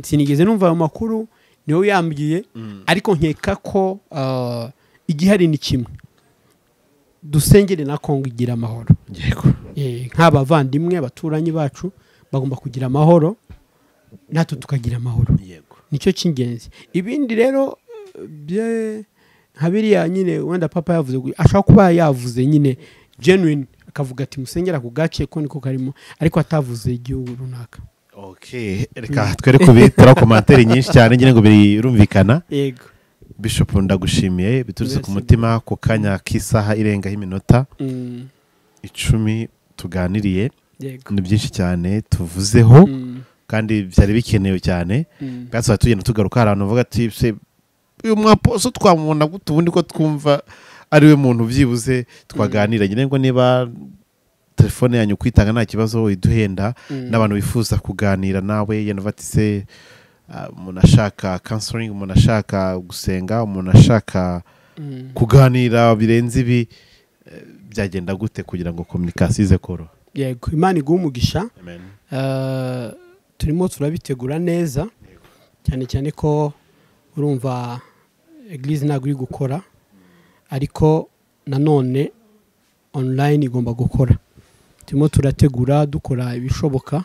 sinigeze numva ayo makuru, niyo yambwiye, ariko nkeka ko igihari ni kimwe, dusengere na Kongo igira amahoro. Yego. Nk'abavandimwe abaturanyi bacu bagomba kugira amahoro, natwe tukagira amahoro. Yego. Nicyo cy'ingenzi. Ibindi rero nka biriya nyine wenda papa yavuze, ashaka kuba yavuze nyine genuine, akavuga ati musengera ku gace ko niko karimo, ariko atavuze igihugu runaka. Okay, reka twere kubitira commentaire nyinshi cyane ngira ngo birumvikana. Yego. Bishop ndagushimiye biturutse ku mutima ku kanya k'isaha irengaho iminota 10 tuganiriye. Yego. Ni byinshi cyane tuvuzeho kandi byari bikenewe cyane. Gatsa tugenda tugaruka ahantu uvuga ati se uyu mwaposo twamubona gute ubundi ko twumva ari we muntu byibuze twaganira. Ngira ngo niba telefone yanyu kwitanga nta kibazo iduhenda n'abantu bifuza kuganira nawe, yenda vatise umuntu ashaka counseling, umuntu ashaka gusenga, umuntu ashaka kuganira birenze ibi, byagenda gute kugira ngo communication ize koro? Yego, Imana iguha umugisha. Amen. Turimo turabitegura neza cyane cyane ko urumva Eglise ntabwo iri gukora, ariko nanone online igomba gukora. Turimo turategura dukora ibishoboka,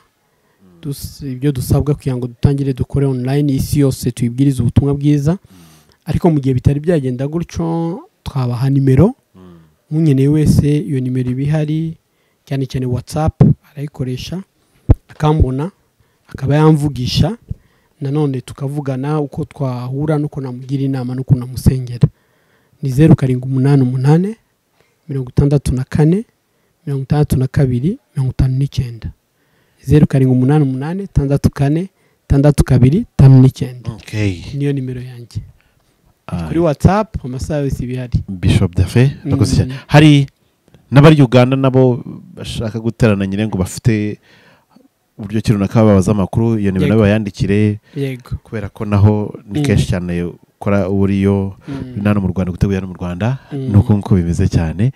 ibyo dusabwa kugira ngo dutangire dukore online, isi yose tuyibwiriza ubutumwa bwiza. Ariko mu gihe bitari byagenda gutyo twabaha nimero, munyeneye wese iyo nimero ibihari, cyane cyane WhatsApp arayikoresha akambona akaba yamvugisha, nanone tukavugana uko twahura nuko namugira inama nuko namusengera. Ni 0788 64 62 59 0788 64 62 59. Okay. Niyo nimero yanjye. Kuri WhatsApp amasaha yose ibihari. Bishop Dafe nakoze hari n'abari Uganda nabo bashaka guterana nyine ngo bafite uburyo kiruna kababaza amakuru, iyo nimero bayandikire. Yego. Kubera ko naho ni kenshi cyane kora uburiyo nano mu Rwanda gutegura mu Rwanda nuko nko bimeze cyane.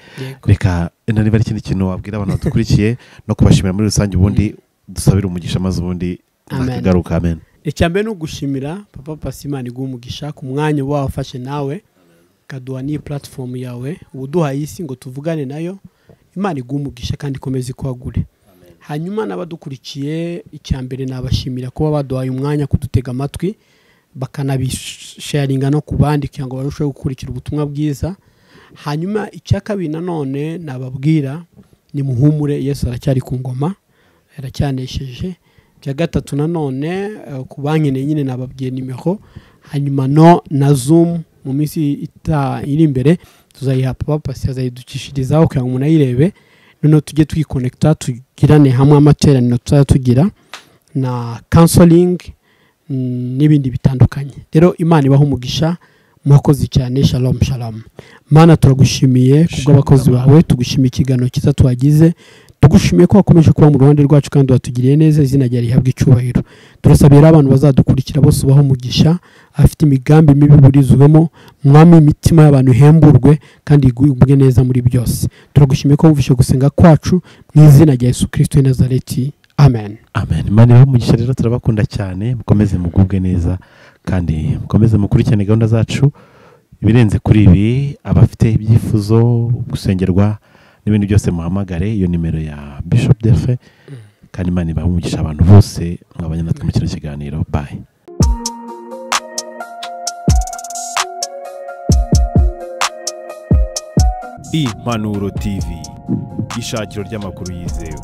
Reka nari bari ikindi kintu wabwira abantu badukurikiye no kubashimira muri rusange, ubundi dusabira umugisha maze ubundi nakagaruka. Amen. icyambere no gushimira papa Pasi Imana iguha umugisha ku mwanya wafashe nawe kaduha ni platform yawe ubuduhaye isi ngo tuvugane nayo Imana iguha umugisha kandi ikomeze kwagure hanyuma n'abadukurikiye icyambere nabashimira kuba baduhaye umwanya kudutega amatwi bakanabisharinga no kubandi kugira ngo barusheho gukurikira ubutumwa bwiza hanyuma icyakabiri nanone nababwira ni muhumure Yesu aracyari ku ngoma yaracyanesheje bya gatatu nanone ku bankeneye nyine nababwiye nimero hanyuma no na Zoom mu minsi iri imbere tuzayiha papa Pasi azayidukishirizaho kugira ngo umuntu ayirebe none tujye twiconnecta tugirane hamwe amateraniro tugira na counseling n'ibindi bitandukanye rero Imana ibaho umugisha mwakoze cyane shalom shalom Mana turagushimiye kubw'abakozi bawe tugushimiye ikiganiro cyiza twagize tugushimiye ko wakomeje kuba mu ruhande rwacu kandi watugiriye neza izina ryawe rihabwa icyubahiro turasabira abantu bazadukurikira bose ubaho umugisha afite imigambi mibi burizwemo mwami imitima y'abantu ihemburwe kandi igubwe neza muri byose turagushimiye ko wumvishe gusenga kwacu mu izina rya Yesu Kristo w'i Nazareti amen amen Imana ibahe umugisha rero turabakunda cyane mukomeze mugubwe neza kandi mukomeze mukurikirane gahunda zacu ibirenze kuri ibi abafite ibyifuzo gusengerwa n'ibindi byose muhamagare iyo nimero ya Bishop Delphin kandi Imana ibahe umugisha abantu bose mwabanye natwe mu kino kiganiro bye Impanuro TV ishakiro ry'amakuru yizewe